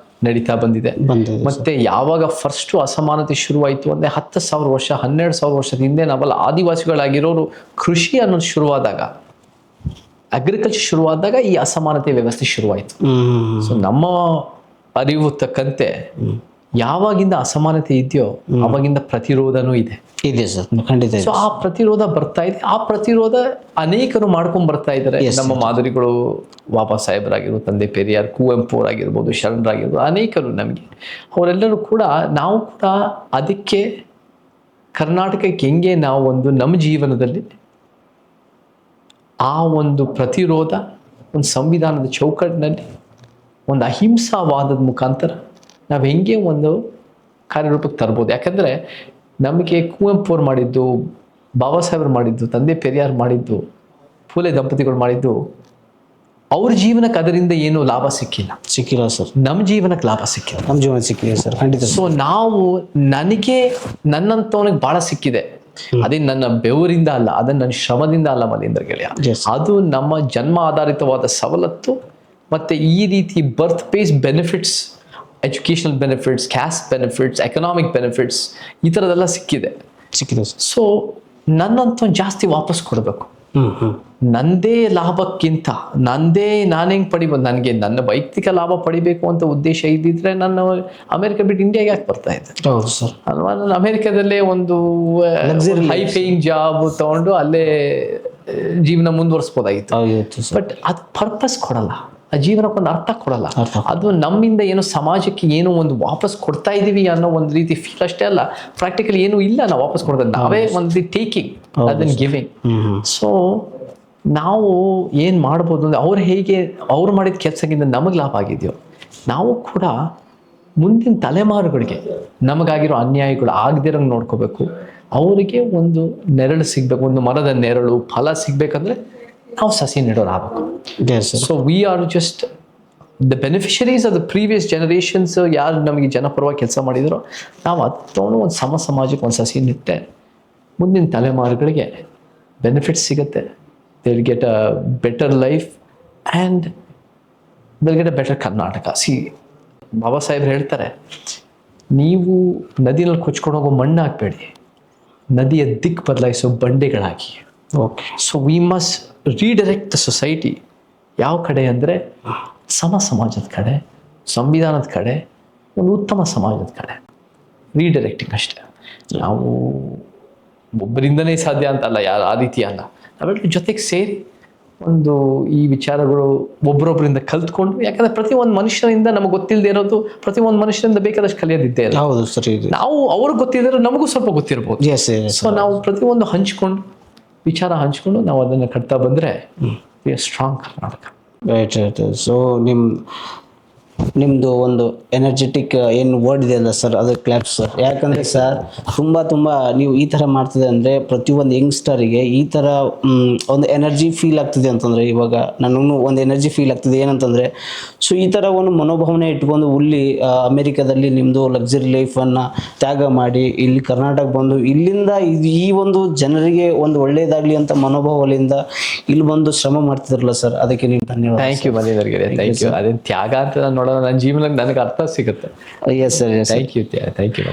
ನಡೀತಾ ಬಂದಿದೆ. ಮತ್ತೆ ಯಾವಾಗ ಫಸ್ಟು ಅಸಮಾನತೆ ಶುರುವಾಯಿತು ಅಂದರೆ 10,000 ವರ್ಷ, 12,000 ವರ್ಷದ ಹಿಂದೆ ನಾವೆಲ್ಲ ಆದಿವಾಸಿಗಳಾಗಿರೋರು ಕೃಷಿ ಅನ್ನೋದು ಶುರುವಾದಾಗ, ಅಗ್ರಿಕಲ್ಚರ್ ಶುರುವಾದಾಗ ಈ ಅಸಮಾನತೆ ವ್ಯವಸ್ಥೆ ಶುರುವಾಯಿತು. ಸೊ ನಮ್ಮ ಅರಿವು ತಕ್ಕಂತೆ ಯಾವಾಗಿಂದ ಅಸಮಾನತೆ ಇದೆಯೋ ಅವಾಗಿಂದ ಪ್ರತಿರೋಧನೂ ಇದೆ ಸರ್, ಖಂಡಿತ. ಸೊ ಆ ಪ್ರತಿರೋಧ ಬರ್ತಾ ಇದೆ. ಆ ಪ್ರತಿರೋಧ ಅನೇಕರು ಮಾಡ್ಕೊಂಡ್ ಬರ್ತಾ ಇದ್ದಾರೆ. ನಮ್ಮ ಮಾದರಿಗಳು ಬಾಬಾ ಸಾಹೇಬರಾಗಿರ್ಬೋದು, ತಂದೆ ಪೆರಿಯಾರ್, ಕುವೆಂಪು ಅವರಾಗಿರ್ಬೋದು, ಶರಣರಾಗಿರ್ಬೋದು, ಅನೇಕರು ನಮಗೆ ಅವರೆಲ್ಲರೂ ಕೂಡ, ನಾವು ಕೂಡ ಅದಕ್ಕೆ ಕರ್ನಾಟಕಕ್ಕೆ ಹೆಂಗೆ ನಾವು ಒಂದು ನಮ್ಮ ಜೀವನದಲ್ಲಿ ಆ ಒಂದು ಪ್ರತಿರೋಧ, ಒಂದು ಸಂವಿಧಾನದ ಚೌಕಟ್ಟಿನಲ್ಲಿ ಒಂದು ಅಹಿಂಸಾವಾದದ ಮುಖಾಂತರ ನಾವು ಹೆಂಗೆ ಒಂದು ಕಾರ್ಯರೂಪಕ್ಕೆ ತರ್ಬೋದು. ಯಾಕಂದರೆ ನಮಗೆ ಕುವೆಂಪು ಅವ್ರು ಮಾಡಿದ್ದು, ಬಾಬಾ ಸಾಹೇಬರು ಮಾಡಿದ್ದು, ತಂದೆ ಪೆರಿಯಾರ್ ಮಾಡಿದ್ದು, ಫೂಲೆ ದಂಪತಿಗಳು ಮಾಡಿದ್ದು, ಅವ್ರ ಜೀವನಕ್ಕೆ ಅದರಿಂದ ಏನು ಲಾಭ ಸಿಕ್ಕಿಲ್ಲ ಸರ್. ನಮ್ಮ ಜೀವನಕ್ಕೆ ಲಾಭ ಸಿಕ್ಕಿದೆ, ನಮ್ಮ ಜೀವನ ಸಿಕ್ಕಿದೆ ಸರ್, ಖಂಡಿತ. ಸೊ ನಾವು ನನ್ನಂತವನಿಗೆ ಭಾಳ ಸಿಕ್ಕಿದೆ. ಅದೇ ನನ್ನ ಬೆವರಿಂದ ಅಲ್ಲ, ಅದನ್ನ ನನ್ನ ಶ್ರಮದಿಂದ ಅಲ್ಲ ಮಲೇಂದ್ರ ಗೆಳೆಯ. ಅದು ನಮ್ಮ ಜನ್ಮ ಆಧಾರಿತವಾದ ಸವಲತ್ತು, ಮತ್ತೆ ಈ ರೀತಿ birth base benefits, educational benefits, caste benefits, economic benefits, ಈ ಥರದ್ದೆಲ್ಲ ಸಿಕ್ಕಿದೆ. ಸೊ ನನ್ನಂತ ಜಾಸ್ತಿ ವಾಪಸ್ ಕೊಡಬೇಕು. ನಂದೇ ಲಾಭಕ್ಕಿಂತ ನಾನು ಹೆಂಗೆ ಪಡಿಬೋದು, ನನಗೆ ನನ್ನ ವೈಯಕ್ತಿಕ ಲಾಭ ಪಡಿಬೇಕು ಅಂತ ಉದ್ದೇಶ ಇದ್ದಿದ್ರೆ ನಾನು ಅಮೆರಿಕ ಬಿಟ್ಟು ಇಂಡಿಯಾಗೆ ಯಾಕೆ ಬರ್ತಾ ಇದ್ದೆ? ಹೌದು ಸರ್. ಅಲ್ವಾ, ನಾನು ಅಮೆರಿಕದಲ್ಲೇ ಒಂದು ಹೈ ಪೇಯಿಂಗ್ ಜಾಬ್ ತಗೊಂಡು ಅಲ್ಲೇ ಜೀವನ ಮುಂದುವರಿಸ್ಬೋದಾಗಿತ್ತು. ಬಟ್ ಅದು ಪರ್ಪಸ್ ಕೊಡಲ್ಲ, ಆ ಜೀವನಕ್ಕೊಂದು ಅರ್ಥ ಕೊಡಲ್ಲ. ಅದು ನಮ್ಮಿಂದ ಏನು ಸಮಾಜಕ್ಕೆ ಏನೋ ಒಂದು ವಾಪಸ್ ಕೊಡ್ತಾ ಇದೀವಿ ಅನ್ನೋ ಒಂದು ರೀತಿ ಫೀಲ್ ಅಷ್ಟೇ ಅಲ್ಲ, ಪ್ರಾಕ್ಟಿಕಲಿ ಏನೂ ಇಲ್ಲ ನಾವು ವಾಪಸ್ ಕೊಡ್ತಾ, ನಾವೇ ಒಂದು ಟೇಕಿಂಗ್ ಅದನ್ನ ಗಿವಿಂಗ್. ಸೊ ನಾವು ಏನು ಮಾಡ್ಬೋದು ಅಂದರೆ, ಅವ್ರು ಮಾಡಿದ ಕೆಲಸಕ್ಕಿಂತ ನಮಗೆ ಲಾಭ ಆಗಿದೆಯೋ, ನಾವು ಕೂಡ ಮುಂದಿನ ತಲೆಮಾರುಗಳಿಗೆ ನಮಗಾಗಿರೋ ಅನ್ಯಾಯಗಳು ಆಗದಿರಂಗೆ ನೋಡ್ಕೋಬೇಕು. ಅವರಿಗೆ ಒಂದು ನೆರಳು ಸಿಗ್ಬೇಕು, ಒಂದು ಮರದ ನೆರಳು ಫಲ ಸಿಗ್ಬೇಕಂದ್ರೆ ನಾವು ಸಸಿ ನೆಡೋರು ಆಗಬೇಕು. Yes sir. So we are just the beneficiaries of the previous generations. ಯಾರು ನಮಗೆ ಜನಪರವಾಗಿ ಕೆಲಸ ಮಾಡಿದ್ರು, ನಾವು ಅದನ್ನು ಒಂದು ಸಮಾಜಕ್ಕೆ ಒಂದು ಸಸಿ ನೆಟ್ಟೆ ಮುಂದಿನ ತಲೆಮಾರುಗಳಿಗೆ ಬೆನಿಫಿಟ್ಸ್ ಸಿಗುತ್ತೆ. They will get a better life and they will get a better Karnataka. Baba ಸಾಹೇಬ್ರು ಹೇಳ್ತಾರೆ, ನೀವು ನದಿನಲ್ಲಿ ಕೊಚ್ಕೊಂಡು ಹೋಗೋ ಮಣ್ಣು ಹಾಕಬೇಡಿ, ನದಿಯ ದಿಕ್ಕು ಬದಲಾಯಿಸೋ ಬಂಡೆಗಳಾಗಿ. Okay. So we must redirect the society. ಯಾವ ಕಡೆ ಅಂದರೆ ಸಮಾಜದ ಕಡೆ, ಸಂವಿಧಾನದ ಕಡೆ, ಒಂದು ಉತ್ತಮ ಸಮಾಜದ ಕಡೆ ರೀಡೈರೆಕ್ಟಿಂಗ್ ಅಷ್ಟೇ. ನಾವು ಒಬ್ಬರಿಂದನೇ ಸಾಧ್ಯ ಅಂತಲ್ಲ, ಯಾರು ಆ ರೀತಿ ಅಲ್ಲ. ನಾವೆಲ್ಲರೂ ಜೊತೆಗೆ ಸೇರಿ ಒಂದು ಈ ವಿಚಾರಗಳು ಒಬ್ಬರೊಬ್ಬರಿಂದ ಕಲ್ತ್ಕೊಂಡು, ಯಾಕಂದರೆ ಪ್ರತಿಯೊಂದು ಮನುಷ್ಯನಿಂದ ನಮಗೆ ಗೊತ್ತಿಲ್ಲದೆ ಇರೋದು, ಪ್ರತಿಯೊಂದು ಮನುಷ್ಯನಿಂದ ಬೇಕಾದಷ್ಟು ಕಲಿಯೋದಿದ್ದೇ ಇಲ್ಲ. ಹೌದು ಸರ್. ನಾವು ಅವ್ರಿಗೆ ಗೊತ್ತಿದ್ರೆ ನಮಗೂ ಸ್ವಲ್ಪ ಗೊತ್ತಿರ್ಬೋದು. S yes. ಸೊ ನಾವು ಪ್ರತಿಯೊಂದು ವಿಚಾರ ಹಂಚ್ಕೊಂಡು ನಾವು ಅದನ್ನು ಕಟ್ತಾ ಬಂದರೆ we are strong Karnataka. Right right. So ನಿಮ್ಮದು ಒಂದು ಎನರ್ಜೆಟಿಕ್ ಏನು ವರ್ಡ್ ಇದೆ ಅಲ್ಲ ಸರ್, ಅದು ಕ್ಲಾಪ್ಸ್ ಸರ್. ಯಾಕಂದರೆ ಸರ್ ತುಂಬ ನೀವು ಈ ಥರ ಮಾಡ್ತಿದೆ ಅಂದರೆ ಪ್ರತಿಯೊಂದು ಯಂಗ್ಸ್ಟರಿಗೆ ಈ ಥರ ಒಂದು ಎನರ್ಜಿ ಫೀಲ್ ಆಗ್ತಿದೆ ಅಂತಂದರೆ, ಇವಾಗ ನನಗೂ ಒಂದು ಎನರ್ಜಿ ಫೀಲ್ ಆಗ್ತಿದೆ. ಏನಂತಂದರೆ, ಸೊ ಈ ಥರ ಒಂದು ಮನೋಭಾವನೆ ಇಟ್ಕೊಂಡು ಅಮೇರಿಕಾದಲ್ಲಿ ನಿಮ್ಮದು ಲಕ್ಸುರಿ ಲೈಫನ್ನು ತ್ಯಾಗ ಮಾಡಿ ಇಲ್ಲಿ ಕರ್ನಾಟಕ ಬಂದು ಇಲ್ಲಿಂದ ಈ ಒಂದು ಜನರಿಗೆ ಒಂದು ಒಳ್ಳೆಯದಾಗಲಿ ಅಂತ ಮನೋಭಾವದಿಂದ ಇಲ್ಲಿ ಬಂದು ಶ್ರಮ ಮಾಡ್ತಿದ್ರಲ್ಲ ಸರ್, ಅದಕ್ಕೆ ನೀವು ಧನ್ಯವಾದ. ಥ್ಯಾಂಕ್ ಯು ಮನೆಯವರಿಗೆ, ಥ್ಯಾಂಕ್ ಯು. ಅದೇನು ತ್ಯಾಗ ಅಂತ ನಾನು ನೋಡೋಣ, ನನ್ನ ಜೀವನಕ್ಕೆ ನನಗೆ ಅರ್ಥ ಸಿಗುತ್ತೆ. Yes sir. Thank you thank you.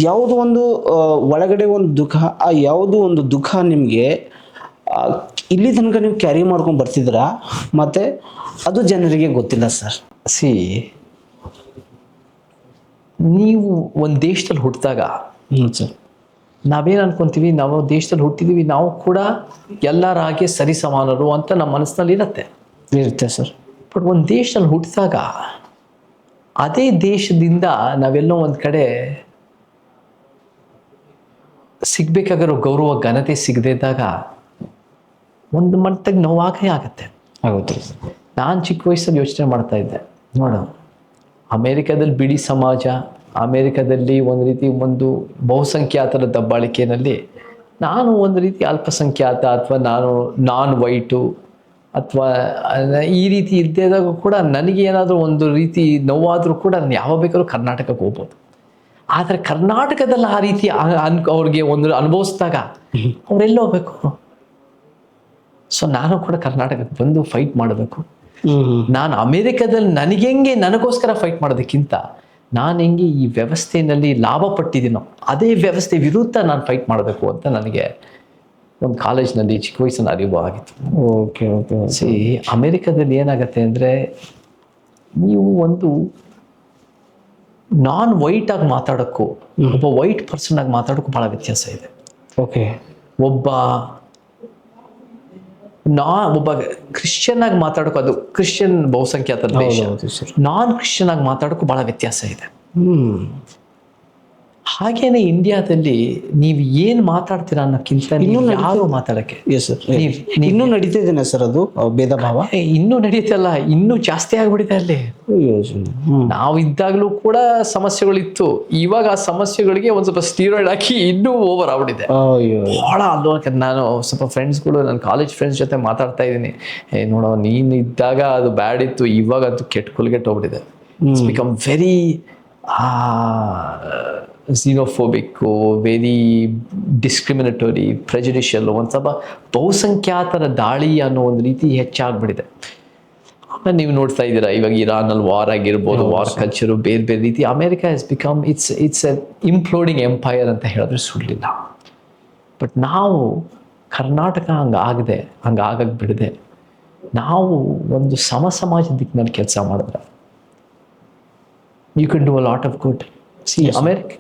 ಯಾವುದೋ ಒಂದು ಒಳಗಡೆ ಒಂದು ದುಃಖ, ಆ ಯಾವುದೋ ಒಂದು ದುಃಖ ನಿಮಗೆ ಇಲ್ಲಿ ತನಕ ನೀವು ಕ್ಯಾರಿ ಮಾಡ್ಕೊಂಡು ಬರ್ತಿದ್ದೀರಾ, ಮತ್ತು ಅದು ಜನರಿಗೆ ಗೊತ್ತಿಲ್ಲ ಸರ್. ನೀವು ಒಂದು ದೇಶದಲ್ಲಿ ಹುಟ್ಟಿದಾಗ ಸರ್, ನಾವೇನು ಅನ್ಕೊಂತೀವಿ, ನಾವು ದೇಶದಲ್ಲಿ ಹುಟ್ಟಿದೀವಿ, ನಾವು ಕೂಡ ಎಲ್ಲರ ಹಾಗೆ ಸರಿ ಸಮಾನರು ಅಂತ ನಮ್ಮ ಮನಸ್ಸಿನಲ್ಲಿ ಇರುತ್ತೆ ಸರ್. ಬಟ್ ಒಂದು ದೇಶದಲ್ಲಿ ಹುಟ್ಟಿದಾಗ ಅದೇ ದೇಶದಿಂದ ನಾವೆಲ್ಲೋ ಒಂದು ಕಡೆ ಸಿಗ್ಬೇಕಾಗಿರೋ ಗೌರವ ಘನತೆ ಸಿಗದೇ ಇದ್ದಾಗ ಒಂದು ಮಟ್ಟಿಗೆ ನೋವಾಗೇ ಆಗುತ್ತೆ. ಆಗುತ್ತೆ. ನಾನು ಚಿಕ್ಕ ವಯಸ್ಸಲ್ಲಿ ಯೋಚನೆ ಮಾಡ್ತಾ ಇದ್ದೆ, ನೋಡು ಅಮೇರಿಕಾದಲ್ಲಿ ಬಿಡಿ ಸಮಾಜ, ಅಮೇರಿಕಾದಲ್ಲಿ ಒಂದು ರೀತಿ ಒಂದು ಬಹುಸಂಖ್ಯಾತರ ದಬ್ಬಾಳಿಕೆಯಲ್ಲಿ ನಾನು ಒಂದು ರೀತಿ ಅಲ್ಪಸಂಖ್ಯಾತ ಅಥವಾ ನಾನು ನಾನ್ ವೈಟು ಅಥವಾ ಈ ರೀತಿ ಇದ್ದಾಗ ಕೂಡ ನನಗೆ ಏನಾದರೂ ಒಂದು ರೀತಿ ನೋವಾದರೂ ಕೂಡ ನಾನು ಯಾವ ಬೇಕಾದ್ರೂ ಕರ್ನಾಟಕಕ್ಕೆ ಹೋಗ್ಬೋದು. ಆದರೆ ಕರ್ನಾಟಕದಲ್ಲಿ ಆ ರೀತಿ ಅವ್ರಿಗೆ ಒಂದು ಅನುಭವಿಸಿದಾಗ ಅವರೆಲ್ಲ ಹೋಗ್ಬೇಕು. ಸೊ ನಾನು ಕೂಡ ಕರ್ನಾಟಕಕ್ಕೆ ಬಂದು ಫೈಟ್ ಮಾಡಬೇಕು. ನಾನು ಅಮೇರಿಕಾದಲ್ಲಿ ನನಗೋಸ್ಕರ ಫೈಟ್ ಮಾಡೋದಕ್ಕಿಂತ ನಾನು ಹೆಂಗೆ ಈ ವ್ಯವಸ್ಥೆಯಲ್ಲಿ ಲಾಭ ಪಟ್ಟಿದ್ದೀನೋ ಅದೇ ವ್ಯವಸ್ಥೆ ವಿರುದ್ಧ ನಾನು ಫೈಟ್ ಮಾಡಬೇಕು ಅಂತ ನನಗೆ ಒಂದು ಕಾಲೇಜ್ನಲ್ಲಿ ಚಿಕ್ಕ ವಯಸ್ಸಿನ ಅರಿವು ಆಗಿತ್ತು. Okay okay. ಅಮೇರಿಕಾದಲ್ಲಿ ಏನಾಗುತ್ತೆ ಅಂದರೆ, ನೀವು ಒಂದು ನಾನ್ ವೈಟ್ ಆಗಿ ಮಾತಾಡೋಕ್ಕೂ ಒಬ್ಬ ವೈಟ್ ಪರ್ಸನ್ ಆಗಿ ಮಾತಾಡೋಕ್ಕೂ ಭಾಳ ವ್ಯತ್ಯಾಸ ಇದೆ. ಓಕೆ. ಒಬ್ಬ ಕ್ರಿಶ್ಚಿಯನ್ ಆಗಿ ಮಾತಾಡೋಕ್ಕೂ, ಅದು ಕ್ರಿಶ್ಚಿಯನ್ ಬಹುಸಂಖ್ಯಾತ ದೇಶ, ನಾನ್ ಕ್ರಿಶ್ಚಿಯನ್ ಆಗಿ ಮಾತಾಡೋಕ್ಕೂ ಭಾಳ ವ್ಯತ್ಯಾಸ ಇದೆ. ಹಾಗೇನೆ ಇಂಡಿಯಾದಲ್ಲಿ ನೀವು ಏನು ಮಾತಾಡ್ತೀರಾ ಅನ್ನೋಕ್ಕಿಂತ ಯಾರು ಮಾತಾಡೋಕ್ಕೆ ಇನ್ನೂ ನಡೀತಿದ್ದೇನೆ ಸರ್ ಅದು ಭೇದ ಭಾವ ಇನ್ನೂ ನಡೀತಲ್ಲ, ಇನ್ನೂ ಜಾಸ್ತಿ ಆಗ್ಬಿಟ್ಟಿದೆ ಅಲ್ಲಿ. ನಾವು ಇದ್ದಾಗಲೂ ಕೂಡ ಸಮಸ್ಯೆಗಳಿತ್ತು, ಇವಾಗ ಆ ಸಮಸ್ಯೆಗಳಿಗೆ ಒಂದು ಸ್ವಲ್ಪ ಸ್ಟೀರಾಯ್ಡ್ ಹಾಕಿ ಇನ್ನೂ ಓವರ್ ಆಗ್ಬಿಟ್ಟಿದೆ ಭಾಳ. ಅಲ್ಲೋಕೆ ನಾನು ಸ್ವಲ್ಪ ಫ್ರೆಂಡ್ಸ್ಗಳು, ನನ್ನ ಕಾಲೇಜ್ ಫ್ರೆಂಡ್ಸ್ ಜೊತೆ ಮಾತಾಡ್ತಾ ಇದ್ದೀನಿ, ನೋಡೋ ನೀನು ಇದ್ದಾಗ ಅದು ಬ್ಯಾಡ್ ಇತ್ತು, ಇವಾಗ ಅದು ಕೆಟ್ಟ ಹೋಗ್ಬಿಟ್ಟಿದೆ. It's become very xenophobic, very discriminatory, prejudicial, ಒಂದು ಸ್ವಲ್ಪ ಬಹುಸಂಖ್ಯಾತರ ದಾಳಿ ಅನ್ನೋ ಒಂದು ರೀತಿ ಹೆಚ್ಚಾಗ್ಬಿಟ್ಟಿದೆ. ಆಮೇಲೆ ನೀವು ನೋಡ್ತಾ ಇದ್ದೀರಾ, ಇವಾಗ ಇರಾನಲ್ಲಿ ವಾರ್ ಆಗಿರ್ಬೋದು, ವಾರ್ ಕಲ್ಚರು ಬೇರೆ ಬೇರೆ ರೀತಿ. America has become it's a imploding empire ಅಂತ ಹೇಳಿದ್ರೆ ಸುಳ್ಳಿಲ್ಲ. ಬಟ್ ನಾವು ಕರ್ನಾಟಕ ಹಂಗಾಗಕ್ಕೆ ಬಿಡದೆ ನಾವು ಒಂದು ಸಮಾಜದ ದಿಕ್ಕಿನಲ್ಲಿ ಕೆಲಸ ಮಾಡಿದ್ರೆ you can do a lot of good.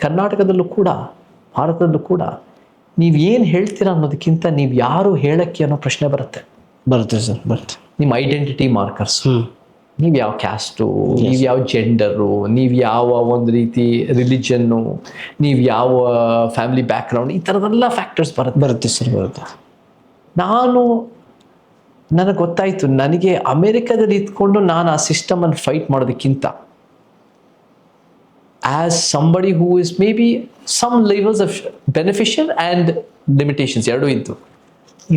ಕರ್ನಾಟಕದಲ್ಲೂ ಕೂಡ, ಭಾರತದಲ್ಲೂ ಕೂಡ ನೀವು ಏನು ಹೇಳ್ತೀರಾ ಅನ್ನೋದಕ್ಕಿಂತ ನೀವು ಯಾರು ಹೇಳಕ್ಕೆ ಅನ್ನೋ ಪ್ರಶ್ನೆ ಬರುತ್ತೆ ಸರ್, ಬರುತ್ತೆ. ನಿಮ್ಮ ಐಡೆಂಟಿಟಿ ಮಾರ್ಕರ್ಸ್, ನೀವು ಯಾವ ಕ್ಯಾಸ್ಟು, ನೀವು ಯಾವ ಜೆಂಡರು, ನೀವು ಯಾವ ಒಂದು ರೀತಿ ರಿಲಿಜನ್ನು, ನೀವು ಯಾವ ಫ್ಯಾಮಿಲಿ ಬ್ಯಾಕ್ಗ್ರೌಂಡ್, ಈ ಥರದೆಲ್ಲ ಫ್ಯಾಕ್ಟರ್ಸ್ ಬರುತ್ತೆ ಸರ್, ಬರುತ್ತೆ. ನನಗೆ ಗೊತ್ತಾಯಿತು, ನನಗೆ ಅಮೇರಿಕಾದಲ್ಲಿ ಇದ್ಕೊಂಡು ನಾನು ಆ ಸಿಸ್ಟಮನ್ನು ಫೈಟ್ ಮಾಡೋದಕ್ಕಿಂತ as somebody who is maybe some levels of beneficial and limitations ಎರಡೂ ಇದ್ದು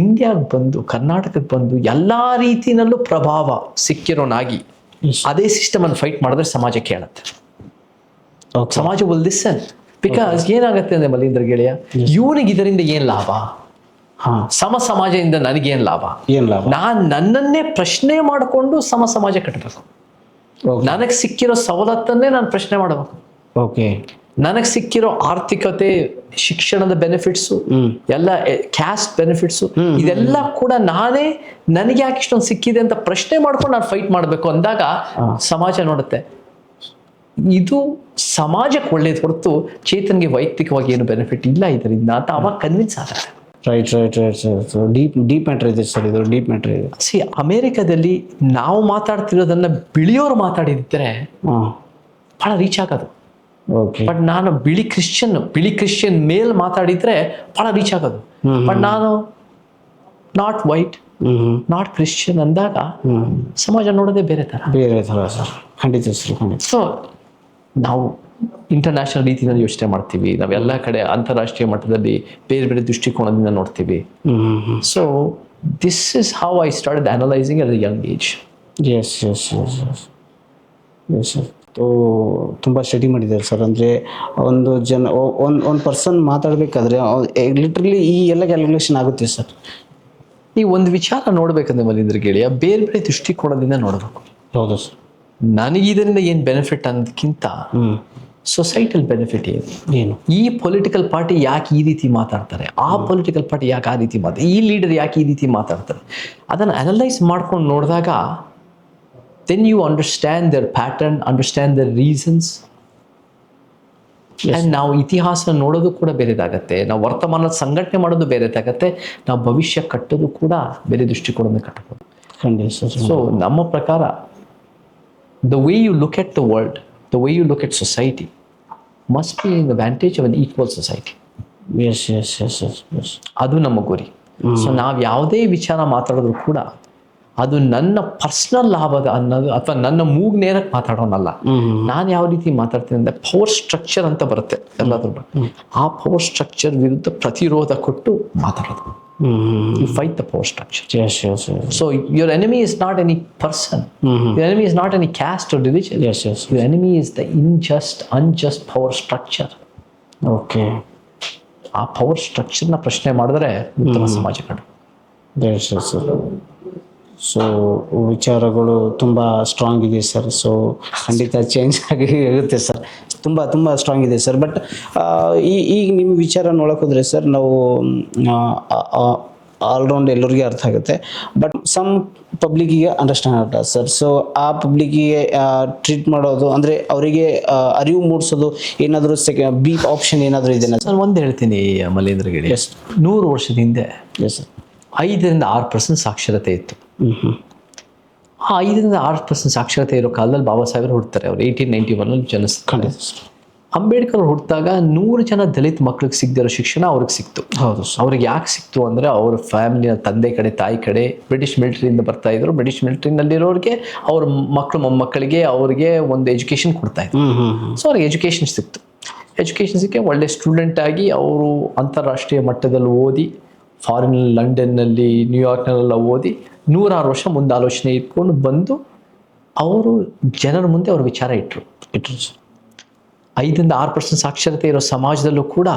ಇಂಡಿಯಾಗೆ ಬಂದು ಕರ್ನಾಟಕಕ್ಕೆ ಬಂದು ಎಲ್ಲ ರೀತಿಯಲ್ಲೂ ಪ್ರಭಾವ ಸಿಕ್ಕಿರೋನಾಗಿ ಅದೇ ಸಿಸ್ಟಮ್ ಅನ್ನು ಫೈಟ್ ಮಾಡಿದ್ರೆ ಸಮಾಜ ಕೇಳುತ್ತೆ. ಸಮಾಜ ವಿಲ್ ಲಿಸನ್. ಬಿಕಾಸ್ ಏನಾಗುತ್ತೆ ಅಂದ್ರೆ ಮಲೀಂದ್ರ ಗೆಳೆಯ, ಇವನಿಗೆ ಇದರಿಂದ ಏನ್ ಲಾಭ, ಸಮಾಜದಿಂದ ನನಗೇನ್ ಲಾಭ, ನಾನ್ ನನ್ನನ್ನೇ ಪ್ರಶ್ನೆ ಮಾಡಿಕೊಂಡು ಸಮಾಜ ಕಟ್ಟಬೇಕು. ನನಗೆ ಸಿಕ್ಕಿರೋ ಸವಲತ್ತನ್ನೇ ನಾನು ಪ್ರಶ್ನೆ ಮಾಡಬೇಕು. ಓಕೆ, ನನಗೆ ಸಿಕ್ಕಿರೋ ಆರ್ಥಿಕತೆ, ಶಿಕ್ಷಣದ ಬೆನಿಫಿಟ್ಸು, ಎಲ್ಲ ಕ್ಯಾಸ್ಟ್ ಬೆನಿಫಿಟ್ಸು, ಇದೆಲ್ಲ ಕೂಡ ನಾನೇ ನನಗೆ ಯಾಕೆ ಇಷ್ಟೊಂದು ಸಿಕ್ಕಿದೆ ಅಂತ ಪ್ರಶ್ನೆ ಮಾಡ್ಕೊಂಡು ನಾನು ಫೈಟ್ ಮಾಡಬೇಕು ಅಂದಾಗ ಸಮಾಜ ನೋಡುತ್ತೆ ಇದು ಸಮಾಜಕ್ಕೆ ಒಳ್ಳೇದು ಹೊರತು ಚೇತನ್ಗೆ ವೈಯಕ್ತಿಕವಾಗಿ ಏನು ಬೆನಿಫಿಟ್ ಇಲ್ಲ ಇದರಿಂದ ಅಂತ ಅವಾಗ ಕನ್ವಿನ್ಸ್ ಆಗುತ್ತೆ. ರೈಟ್. ಡೀಪ್ ಮ್ಯಾಟ್ರ್ ಇದೆ ಸರ್, ಇದು ಡೀಪ್ ಮ್ಯಾಟ್ರ್ ಇದೆ. ಅಮೇರಿಕಾದಲ್ಲಿ ನಾವು ಮಾತಾಡ್ತಿರೋದನ್ನ ಬಿಳಿಯೋರು ಮಾತಾಡಿದ್ರೆ ಬಹಳ ರೀಚ್ ಆಗೋದು. ಬಟ್ ನಾನು ಬಿಳಿ ಕ್ರಿಶ್ಚಿಯನ್ ಮೇಲ್ ಮಾತಾಡಿದ್ರೆ ಬಹಳ ರೀಚ್ ಆಗೋದು. ಬಟ್ ನಾನು ನಾಟ್ ವೈಟ್, ನಾಟ್ ಕ್ರಿಶ್ಚಿಯನ್ ಅಂದಾಗ ಸಮಾಜ ನೋಡೋದೇ ಬೇರೆ ತರ ಸರ್. ಖಂಡಿತ ಸರ್, ಖಂಡಿತ. ಸೊ ನಾವು ಇಂಟರ್ನ್ಯಾಷನಲ್ ರೀತಿಯಲ್ಲಿ ಯೋಚನೆ ಮಾಡ್ತೀವಿ, ನಾವೆಲ್ಲ ಕಡೆ ಅಂತಾರಾಷ್ಟ್ರೀಯ ಮಟ್ಟದಲ್ಲಿ ಬೇರೆ ಬೇರೆ ದೃಷ್ಟಿಕೋನದಿಂದ ನೋಡ್ತೀವಿ. So this is how I started analysing at a young age. Yes sir. ತುಂಬ ಸ್ಟಡಿ ಮಾಡಿದ್ದಾರೆ ಸರ್. ಅಂದರೆ ಒಂದು ಪರ್ಸನ್ ಮಾತಾಡಬೇಕಾದ್ರೆ ಲಿಟ್ರಲಿ ಈ ಎಲ್ಲ ಕ್ಯಾಲ್ಕುಲೇಷನ್ ಆಗುತ್ತೆ ಸರ್. ನೀವು ಒಂದು ವಿಚಾರ ನೋಡ್ಬೇಕಂದ್ರೆ ಮಲೀಂದ್ರ ಗೆಳೆಯ, ಬೇರೆ ಬೇರೆ ದೃಷ್ಟಿಕೋನದಿಂದ ನೋಡಬೇಕು. ಹೌದು ಸರ್. ನನಗೆ ಇದರಿಂದ ಏನು ಬೆನಿಫಿಟ್ ಅನ್ನೋದಕ್ಕಿಂತ ಸೊಸೈಟಲ್ ಬೆನಿಫಿಟ್ ಏನು, ಈ ಪೊಲಿಟಿಕಲ್ ಪಾರ್ಟಿ ಯಾಕೆ ಈ ರೀತಿ ಮಾತಾಡ್ತಾರೆ, ಆ ಪೊಲಿಟಿಕಲ್ ಪಾರ್ಟಿ ಯಾಕೆ ಆ ರೀತಿ ಮಾತಾಡ್ತಾರೆ, ಈ ಲೀಡರ್ ಯಾಕೆ ಈ ರೀತಿ ಮಾತಾಡ್ತಾರೆ, ಅದನ್ನು ಅನಲೈಸ್ ಮಾಡ್ಕೊಂಡು ನೋಡಿದಾಗ then you understand their pattern, understand their reasons. And ನಾವು ಇತಿಹಾಸ ನೋಡೋದು ಕೂಡ ಬೇರೆದಾಗತ್ತೆ, ನಾವು ವರ್ತಮಾನದ ಸಂಘಟನೆ ಮಾಡೋದು ಬೇರೆದಾಗತ್ತೆ, ನಾವು ಭವಿಷ್ಯ ಕಟ್ಟೋದು ಕೂಡ ಬೇರೆ ದೃಷ್ಟಿಕೋನದಿಂದ ಕಟ್ಟಬಹುದು. ಸೊ ನಮ್ಮ ಪ್ರಕಾರ the way you look at the world, the way you look at society must be in the vantage of an equal society. Yes. ಅದು ನಮ್ಮ ಗುರಿ. ಸೊ ನಾವು ಯಾವುದೇ ವಿಚಾರ ಮಾತಾಡಿದ್ರು ಕೂಡ ಅದು ನನ್ನ ಪರ್ಸನಲ್ ಲಾಭದ ಅನ್ನೋದು ಅಥವಾ ನನ್ನ ಮೂಗ್ ನೇರಕ್ಕೆ ಮಾತಾಡೋನಲ್ಲ. ನಾನು ಯಾವ ರೀತಿ ಮಾತಾಡ್ತೀನಿ ಅಂದ್ರೆ ಪವರ್ ಸ್ಟ್ರಕ್ಚರ್ ಅಂತ ಬರುತ್ತೆ ಎಲ್ಲಾದ್ರೂ, ಆ ಪವರ್ ಸ್ಟ್ರಕ್ಚರ್ ವಿರುದ್ಧ ಪ್ರತಿರೋಧ ಕೊಟ್ಟು ಮಾತಾಡೋದು. You fight the power structure. Yes. So your enemy is not any person. Your enemy is not any caste or religion. Yes. Your enemy is the unjust power structure. Okay. ಆ power ಸ್ಟ್ರಕ್ಚರ್ನ ಪ್ರಶ್ನೆ ಮಾಡಿದ್ರೆ ಉತ್ತಮ ಸಮಾಜ ಕಡೆ. Yes. So ವಿಚಾರಗಳು ತುಂಬ strong ಇದೆ ಸರ್. ಸೊ ಖಂಡಿತ ಚೇಂಜ್ ಆಗುತ್ತೆ ಸರ್, ತುಂಬ ಸ್ಟ್ರಾಂಗ್ ಇದೆ ಸರ್. ಬಟ್ ಈಗ ನಿಮ್ಮ ವಿಚಾರ ನೋಡೋಕೆ ಹೋದರೆ ಸರ್, ನಾವು ಆಲ್ರೌಂಡ್ ಎಲ್ಲರಿಗೂ ಅರ್ಥ ಆಗುತ್ತೆ, ಬಟ್ ಸಮ್ ಪಬ್ಲಿಕ್ಕಿಗೆ ಅಂಡರ್ಸ್ಟ್ಯಾಂಡ್ ಆಗುತ್ತೆ ಸರ್. ಸೊ ಆ ಪಬ್ಲಿಕ್ಕಿಗೆ ಟ್ರೀಟ್ ಮಾಡೋದು ಅಂದರೆ ಅವರಿಗೆ ಅರಿವು ಮೂಡಿಸೋದು ಏನಾದರೂ ಬೀಪ್ ಆಪ್ಷನ್ ಏನಾದರೂ ಇದೆ ಸರ್? ಒಂದು ಹೇಳ್ತೀನಿ ಮಲೀಂದ್ರ ಗೆಳೆ, 100 ವರ್ಷದ ಹಿಂದೆ 5-6% ಸಾಕ್ಷರತೆ ಇತ್ತು. ಆ 5-6% ಸಾಕ್ಷರತೆ ಇರೋ ಕಾಲದಲ್ಲಿ ಬಾಬಾ ಸಾಹೇಬರು ಹುಡ್ತಾರೆ. ಅವ್ರು 1891 ಜನಿಸ್ತಾರೆ. ಅಂಬೇಡ್ಕರ್ ಹುಟ್ಟಿದಾಗ 100 ಜನ ದಲಿತ ಮಕ್ಳಿಗೆ ಸಿಗದಿರೋ ಶಿಕ್ಷಣ ಅವ್ರಿಗೆ ಸಿಕ್ತು. ಹೌದು. ಅವ್ರಿಗೆ ಯಾಕೆ ಸಿಕ್ತು ಅಂದರೆ ಅವ್ರ ಫ್ಯಾಮಿಲಿನ ತಂದೆ ಕಡೆ ತಾಯಿ ಕಡೆ ಬ್ರಿಟಿಷ್ ಮಿಲಿಟರಿಯಿಂದ ಬರ್ತಾ ಇದ್ರು. ಬ್ರಿಟಿಷ್ ಮಿಲಿಟರಿನಲ್ಲಿರೋರಿಗೆ ಅವ್ರ ಮೊಮ್ಮಕ್ಕಳಿಗೆ ಅವ್ರಿಗೆ ಒಂದು ಎಜುಕೇಶನ್ ಕೊಡ್ತಾ ಇದ್ರು. ಸೊ ಅವ್ರಿಗೆ ಎಜುಕೇಶನ್ ಸಿಕ್ತು. ಎಜುಕೇಶನ್ ಸಿಕ್ಕಿ ಒಳ್ಳೆ ಸ್ಟೂಡೆಂಟ್ ಆಗಿ ಅವರು ಅಂತಾರಾಷ್ಟ್ರೀಯ ಮಟ್ಟದಲ್ಲಿ ಓದಿ, ಫಾರಿನ್ ಲಂಡನ್ನಲ್ಲಿ ನ್ಯೂಯಾರ್ಕ್ನಲ್ಲೆಲ್ಲ ಓದಿ 106 ವರ್ಷ ಮುಂದೆ ಆಲೋಚನೆ ಇಟ್ಕೊಂಡು ಬಂದು ಅವರು ಜನರ ಮುಂದೆ ಅವ್ರ ವಿಚಾರ ಇಟ್ಟರು. 5-6% ಸಾಕ್ಷರತೆ ಇರೋ ಸಮಾಜದಲ್ಲೂ ಕೂಡ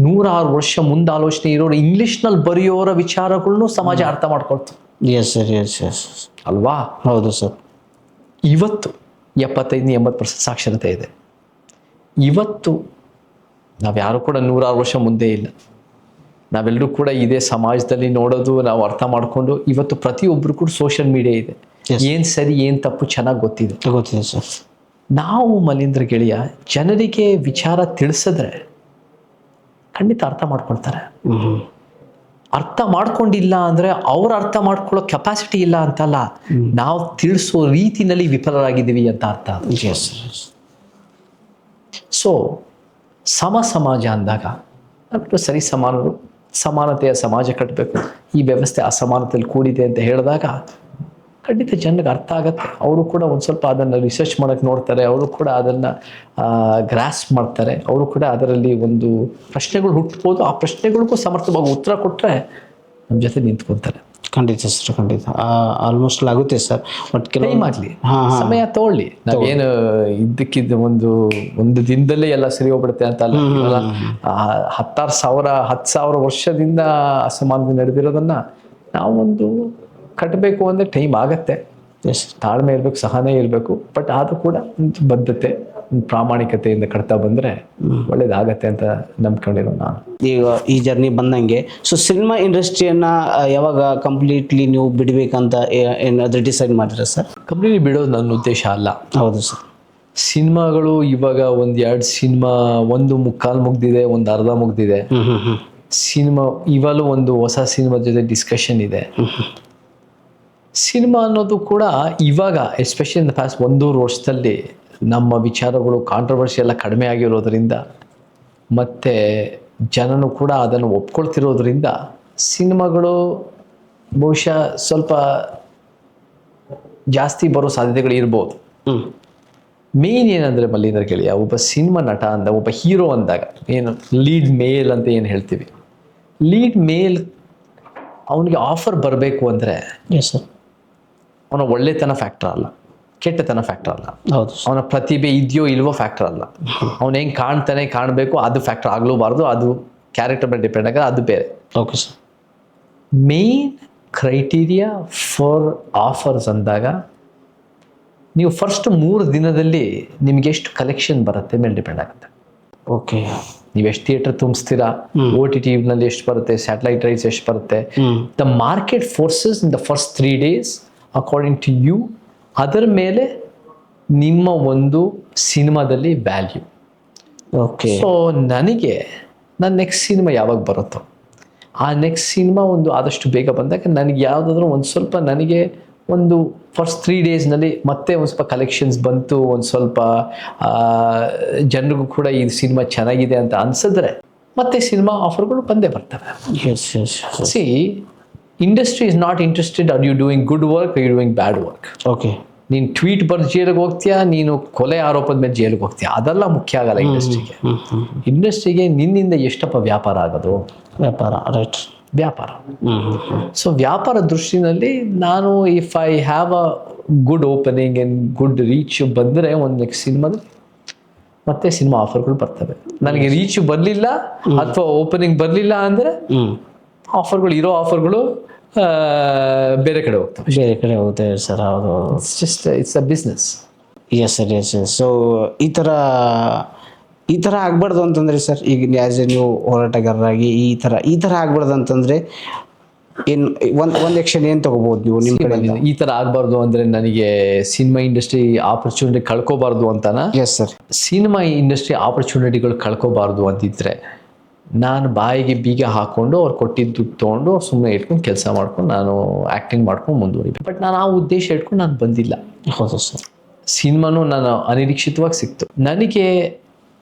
106 ವರ್ಷ ಮುಂದೆ ಆಲೋಚನೆ ಇರೋರು ಇಂಗ್ಲಿಷ್ನಲ್ಲಿ ಬರೆಯೋರ ವಿಚಾರಗಳನ್ನು ಸಮಾಜ ಅರ್ಥ ಮಾಡ್ಕೊಳ್ತು. ಎಸ್ ಅಲ್ವಾ? ಹೌದು ಸರ್. ಇವತ್ತು 75-80% ಸಾಕ್ಷರತೆ ಇದೆ. ಇವತ್ತು ನಾವ್ಯಾರು ಕೂಡ 106 ವರ್ಷ ಮುಂದೆ ಇಲ್ಲ. ನಾವೆಲ್ಲರೂ ಕೂಡ ಇದೇ ಸಮಾಜದಲ್ಲಿ ನೋಡೋದು, ನಾವು ಅರ್ಥ ಮಾಡಿಕೊಂಡು ಇವತ್ತು ಪ್ರತಿಯೊಬ್ಬರು ಕೂಡ ಸೋಷಿಯಲ್ ಮೀಡಿಯಾ ಇದೆ. ಏನು ಸರಿ ಏನು ತಪ್ಪು ಚೆನ್ನಾಗಿ ಗೊತ್ತಿದೆ ಸರ್. ನಾವು ಮಲೀಂದ್ರ ಗೆಳೆಯ ಜನರಿಗೆ ವಿಚಾರ ತಿಳಿಸಿದ್ರೆ ಖಂಡಿತ ಅರ್ಥ ಮಾಡ್ಕೊಳ್ತಾರೆ. ಅರ್ಥ ಮಾಡ್ಕೊಂಡಿಲ್ಲ ಅಂದರೆ ಅವ್ರು ಅರ್ಥ ಮಾಡ್ಕೊಳ್ಳೋ ಕೆಪಾಸಿಟಿ ಇಲ್ಲ ಅಂತಲ್ಲ, ನಾವು ತಿಳಿಸೋ ರೀತಿನಲ್ಲಿ ವಿಫಲರಾಗಿದ್ದೀವಿ ಅಂತ ಅರ್ಥ. ಸೊ ಸಮಾಜ ಅಂದಾಗ ಸರಿ ಸಮಾನರು, ಸಮಾನತೆಯ ಸಮಾಜ ಕಟ್ಟಬೇಕು, ಈ ವ್ಯವಸ್ಥೆ ಅಸಮಾನತೆಯಲ್ಲಿ ಕೂಡಿದೆ ಅಂತ ಹೇಳಿದಾಗ ಖಂಡಿತ ಜನರಿಗೆ ಅರ್ಥ ಆಗತ್ತೆ. ಅವರು ಕೂಡ ಒಂದು ಸ್ವಲ್ಪ ಅದನ್ನು ರಿಸರ್ಚ್ ಮಾಡೋಕ್ಕೆ ನೋಡ್ತಾರೆ, ಅವರು ಕೂಡ ಅದನ್ನು ಗ್ರಾಸ್ ಮಾಡ್ತಾರೆ, ಅವರು ಕೂಡ ಅದರಲ್ಲಿ ಒಂದು ಪ್ರಶ್ನೆಗಳು ಹುಟ್ಬೋದು. ಆ ಪ್ರಶ್ನೆಗಳಿಗೂ ಸಮರ್ಥವಾಗಿ ಉತ್ತರ ಕೊಟ್ಟರೆ ನಮ್ಮ ಜೊತೆ ನಿಂತ್ಕೊತಾರೆ. ಖಂಡಿತ ಸರ್, ಖಂಡಿತ ಆಲ್ಮೋಸ್ಟ್ ಆಗುತ್ತೆ ಸರ್. ಬಟ್ ಟೈಮ್ ಆಗಲಿ, ಸಮಯ ತಗೊಳ್ಳಿ. ನಾವೇನು ಇದ್ದಕ್ಕಿದ್ದ ಒಂದು ದಿನದಲ್ಲೇ ಎಲ್ಲ ಸರಿ ಹೋಗ್ಬಿಡುತ್ತೆ ಅಂತ ಅಲ್ಲ. 10,000 ವರ್ಷದಿಂದ ಅಸಮಾನತೆ ನಡೆದಿರೋದನ್ನ ನಾವೊಂದು ಕಟ್ಟಬೇಕು ಅಂದರೆ ಟೈಮ್ ಆಗತ್ತೆ. ಎಸ್, ತಾಳ್ಮೆ ಇರಬೇಕು, ಸಹನೆ ಇರಬೇಕು. ಬಟ್ ಅದು ಕೂಡ ಒಂದು ಬದ್ಧತೆ, ಒಂದು ಪ್ರಾಮಾಣಿಕತೆಯಿಂದ ಕಟ್ತಾ ಬಂದರೆ ಒಳ್ಳೇದಾಗತ್ತೆ ಅಂತ ನಂಬ್ಕೊಂಡಿರೋ ನಾನು. ಈಗ ಈ ಜರ್ನಿ ಬಂದಂಗೆ ಸೊ ಸಿನಿಮಾ ಇಂಡಸ್ಟ್ರಿಯನ್ನು ಯಾವಾಗ ಕಂಪ್ಲೀಟ್ಲಿ ನೀವು ಬಿಡಬೇಕಂತ ಏನಾದರೂ ಡಿಸೈಡ್ ಮಾಡಿದ್ರೆ ಸರ್? ಕಂಪ್ಲೀಟ್ಲಿ ಬಿಡೋದು ನನ್ನ ಉದ್ದೇಶ ಅಲ್ಲ. ಹೌದು ಸರ್. ಸಿನಿಮಾಗಳು ಇವಾಗ 1-2 ಸಿನಿಮಾ, 1.25 ಮುಗ್ದಿದೆ, 1 ಅರ್ಧ ಮುಗ್ದಿದೆ. ಸಿನಿಮಾ ಇವಾಗಲೂ ಒಂದು ಹೊಸ ಸಿನಿಮಾ ಜೊತೆ ಡಿಸ್ಕಷನ್ ಇದೆ. ಸಿನಿಮಾ ಅನ್ನೋದು ಕೂಡ ಇವಾಗ ಎಸ್ಪೆಷಲಿ ಇನ್ ದ ಪಾಸ್ಟ್ 1.5 ವರ್ಷದಲ್ಲಿ ನಮ್ಮ ವಿಚಾರಗಳು ಕಾಂಟ್ರವರ್ಸಿ ಎಲ್ಲ ಕಡಿಮೆ ಆಗಿರೋದ್ರಿಂದ ಮತ್ತು ಜನನು ಕೂಡ ಅದನ್ನು ಒಪ್ಕೊಳ್ತಿರೋದ್ರಿಂದ ಸಿನಿಮಾಗಳು ಬಹುಶಃ ಸ್ವಲ್ಪ ಜಾಸ್ತಿ ಬರೋ ಸಾಧ್ಯತೆಗಳು ಇರ್ಬೋದು. ಮೇನ್ ಏನಂದರೆ ಮಲ್ಲಿಂದ್ರ ಗೆಳೆಯ, ಒಬ್ಬ ಸಿನಿಮಾ ನಟ ಅಂದ, ಒಬ್ಬ ಹೀರೋ ಅಂದಾಗ ಏನು ಲೀಡ್ ಮೇಲ್ ಅಂತ ಏನು ಹೇಳ್ತೀವಿ, ಲೀಡ್ ಮೇಲ್ ಅವನಿಗೆ ಆಫರ್ ಬರಬೇಕು ಅಂದರೆ ಎಸ್ ಸರ್, ಅವನ ಒಳ್ಳೆತನ ಫ್ಯಾಕ್ಟರ್ ಅಲ್ಲ, ಕೆಟ್ಟತನ ಫ್ಯಾಕ್ಟರ್ ಅಲ್ಲ. ಹೌದು. ಅವನ ಪ್ರತಿಭೆ ಇದೆಯೋ ಇಲ್ವೋ ಫ್ಯಾಕ್ಟರ್ ಅಲ್ಲ. ಅವನು ಹೆಂಗೆ ಕಾಣ್ತಾನೆ ಕಾಣಬೇಕು ಅದು ಫ್ಯಾಕ್ಟರ್ ಆಗಲೂಬಾರ್ದು. ಅದು ಕ್ಯಾರೆಕ್ಟರ್ ಮೇಲೆ ಡಿಪೆಂಡ್ ಆಗೋದು, ಅದು ಬೇರೆ. Okay sir. Main criteria for offers ಅಂದಾಗ ನೀವು ಫಸ್ಟ್ 3 ದಿನದಲ್ಲಿ ನಿಮ್ಗೆ ಎಷ್ಟು ಕಲೆಕ್ಷನ್ ಬರುತ್ತೆ ಮೇಲೆ ಡಿಪೆಂಡ್ ಆಗುತ್ತೆ. ಓಕೆ. ನೀವು ಎಷ್ಟು ಥಿಯೇಟರ್ ತುಂಬಿಸ್ತೀರಾ, OTT ನಲ್ಲಿ ಎಷ್ಟು ಬರುತ್ತೆ, ಸ್ಯಾಟಲೈಟ್ ರೈಟ್ಸ್ ಎಷ್ಟು ಬರುತ್ತೆ, the market forces in the first 3 days according to you, ಅದರ ಮೇಲೆ ನಿಮ್ಮ ಒಂದು ಸಿನಿಮಾದಲ್ಲಿ ವ್ಯಾಲ್ಯೂ. ಓಕೆ. ಸೊ ನನಗೆ ನನ್ನ ನೆಕ್ಸ್ಟ್ ಸಿನಿಮಾ ಯಾವಾಗ ಬರುತ್ತೋ ಆ ನೆಕ್ಸ್ಟ್ ಸಿನಿಮಾ ಒಂದು ಆದಷ್ಟು ಬೇಗ ಬಂದಾಗ ನನಗೆ ಯಾವುದಾದ್ರೂ ಒಂದು ಸ್ವಲ್ಪ ನನಗೆ ಒಂದು ಫಸ್ಟ್ 3 daysನಲ್ಲಿ ಮತ್ತೆ ಒಂದು ಸ್ವಲ್ಪ ಕಲೆಕ್ಷನ್ಸ್ ಬಂತು, ಒಂದು ಸ್ವಲ್ಪ ಜನರಿಗೂ ಕೂಡ ಈ ಸಿನಿಮಾ ಚೆನ್ನಾಗಿದೆ ಅಂತ ಅನ್ಸಿದ್ರೆ ಮತ್ತೆ ಸಿನಿಮಾ ಆಫರ್ಗಳು ಬಂದೇ ಬರ್ತವೆ. Yes yes. See, industry is not interested are you doing good work, are you doing bad work. Okay. ನೀನು ಟ್ವೀಟ್ ಬರ್ದು ಜೈಲಿಗೆ ಹೋಗ್ತೀಯಾ, ನೀನು ಕೊಲೆ ಆರೋಪದ ಮೇಲೆ ಜೈಲಿಗೆ ಹೋಗ್ತೀಯಾ, ಅದೆಲ್ಲ ಮುಖ್ಯ ಆಗಲ್ಲ ಇಂಡಸ್ಟ್ರಿಗೆ. ಇಂಡಸ್ಟ್ರಿಗೆ ನಿನ್ನಿಂದ ಎಷ್ಟಪ್ಪ ವ್ಯಾಪಾರ ಆಗೋದು? ವ್ಯಾಪಾರ, ರೈಟ್, ವ್ಯಾಪಾರ. ಸೊ ವ್ಯಾಪಾರ ದೃಷ್ಟಿನಲ್ಲಿ ನಾನು if I have a good opening and good reach ಬಂದರೆ ಒಂದು ನೆಕ್ಸ್ಟ್ ಸಿನಿಮಾದಲ್ಲಿ ಮತ್ತೆ ಸಿನಿಮಾ ಆಫರ್ಗಳು ಬರ್ತವೆ. ನನಗೆ ರೀಚ್ ಬರಲಿಲ್ಲ ಅಥವಾ ಓಪನಿಂಗ್ ಬರಲಿಲ್ಲ ಅಂದರೆ ಆಫರ್ಗಳು, ಇರೋ ಆಫರ್ಗಳು ಬೇರೆ ಕಡೆ ಹೋಗ್ತವೆ, ಬೇರೆ ಕಡೆ ಹೋಗುತ್ತೆ ಸರ್. ಹೌದು. It's a business. Yes sir, yes yes. So ಈ ಥರ ಆಗ್ಬಾರ್ದು ಅಂತಂದರೆ ಸರ್, ಈಗ ಆ್ಯಸ್ ಎ ನೀವು ಹೋರಾಟಗಾರರಾಗಿ ಈ ಥರ ಆಗ್ಬಾರ್ದು ಅಂತಂದರೆ ಏನು ಒಂದು ಆ್ಯಕ್ಷನ್ ಏನು ತೊಗೋಬೋದು ನೀವು ನಿಮ್ಮ ಕಡೆಯಿಂದ? ಈ ಥರ ಆಗಬಾರ್ದು ಅಂದರೆ ನನಗೆ ಸಿನಿಮಾ ಇಂಡಸ್ಟ್ರಿ ಆಪರ್ಚುನಿಟಿ ಕಳ್ಕೋಬಾರ್ದು ಅಂತಾನ? Yes sir. ಸಿನಿಮಾ ಇಂಡಸ್ಟ್ರಿ ಆಪರ್ಚುನಿಟಿಗಳು ಕಳ್ಕೋಬಾರ್ದು ಅಂತಿದ್ರೆ ನಾನು ಬಾಯಿಗೆ ಬೀಗ ಹಾಕ್ಕೊಂಡು ಅವ್ರು ಕೊಟ್ಟಿದ್ದು ದುಡ್ಡು ತೊಗೊಂಡು ಸುಮ್ಮನೆ ಇಟ್ಕೊಂಡು ಕೆಲಸ ಮಾಡ್ಕೊಂಡು ನಾನು ಆ್ಯಕ್ಟಿಂಗ್ ಮಾಡ್ಕೊಂಡು ಮುಂದುವರಿಬೇಕು. ಬಟ್ ನಾನು ಆ ಉದ್ದೇಶ ಇಟ್ಕೊಂಡು ನಾನು ಬಂದಿಲ್ಲ. ಹೌದು ಸರ್. ಸಿನಿಮಾನು ನಾನು ಅನಿರೀಕ್ಷಿತವಾಗಿ ಸಿಕ್ತು. ನನಗೆ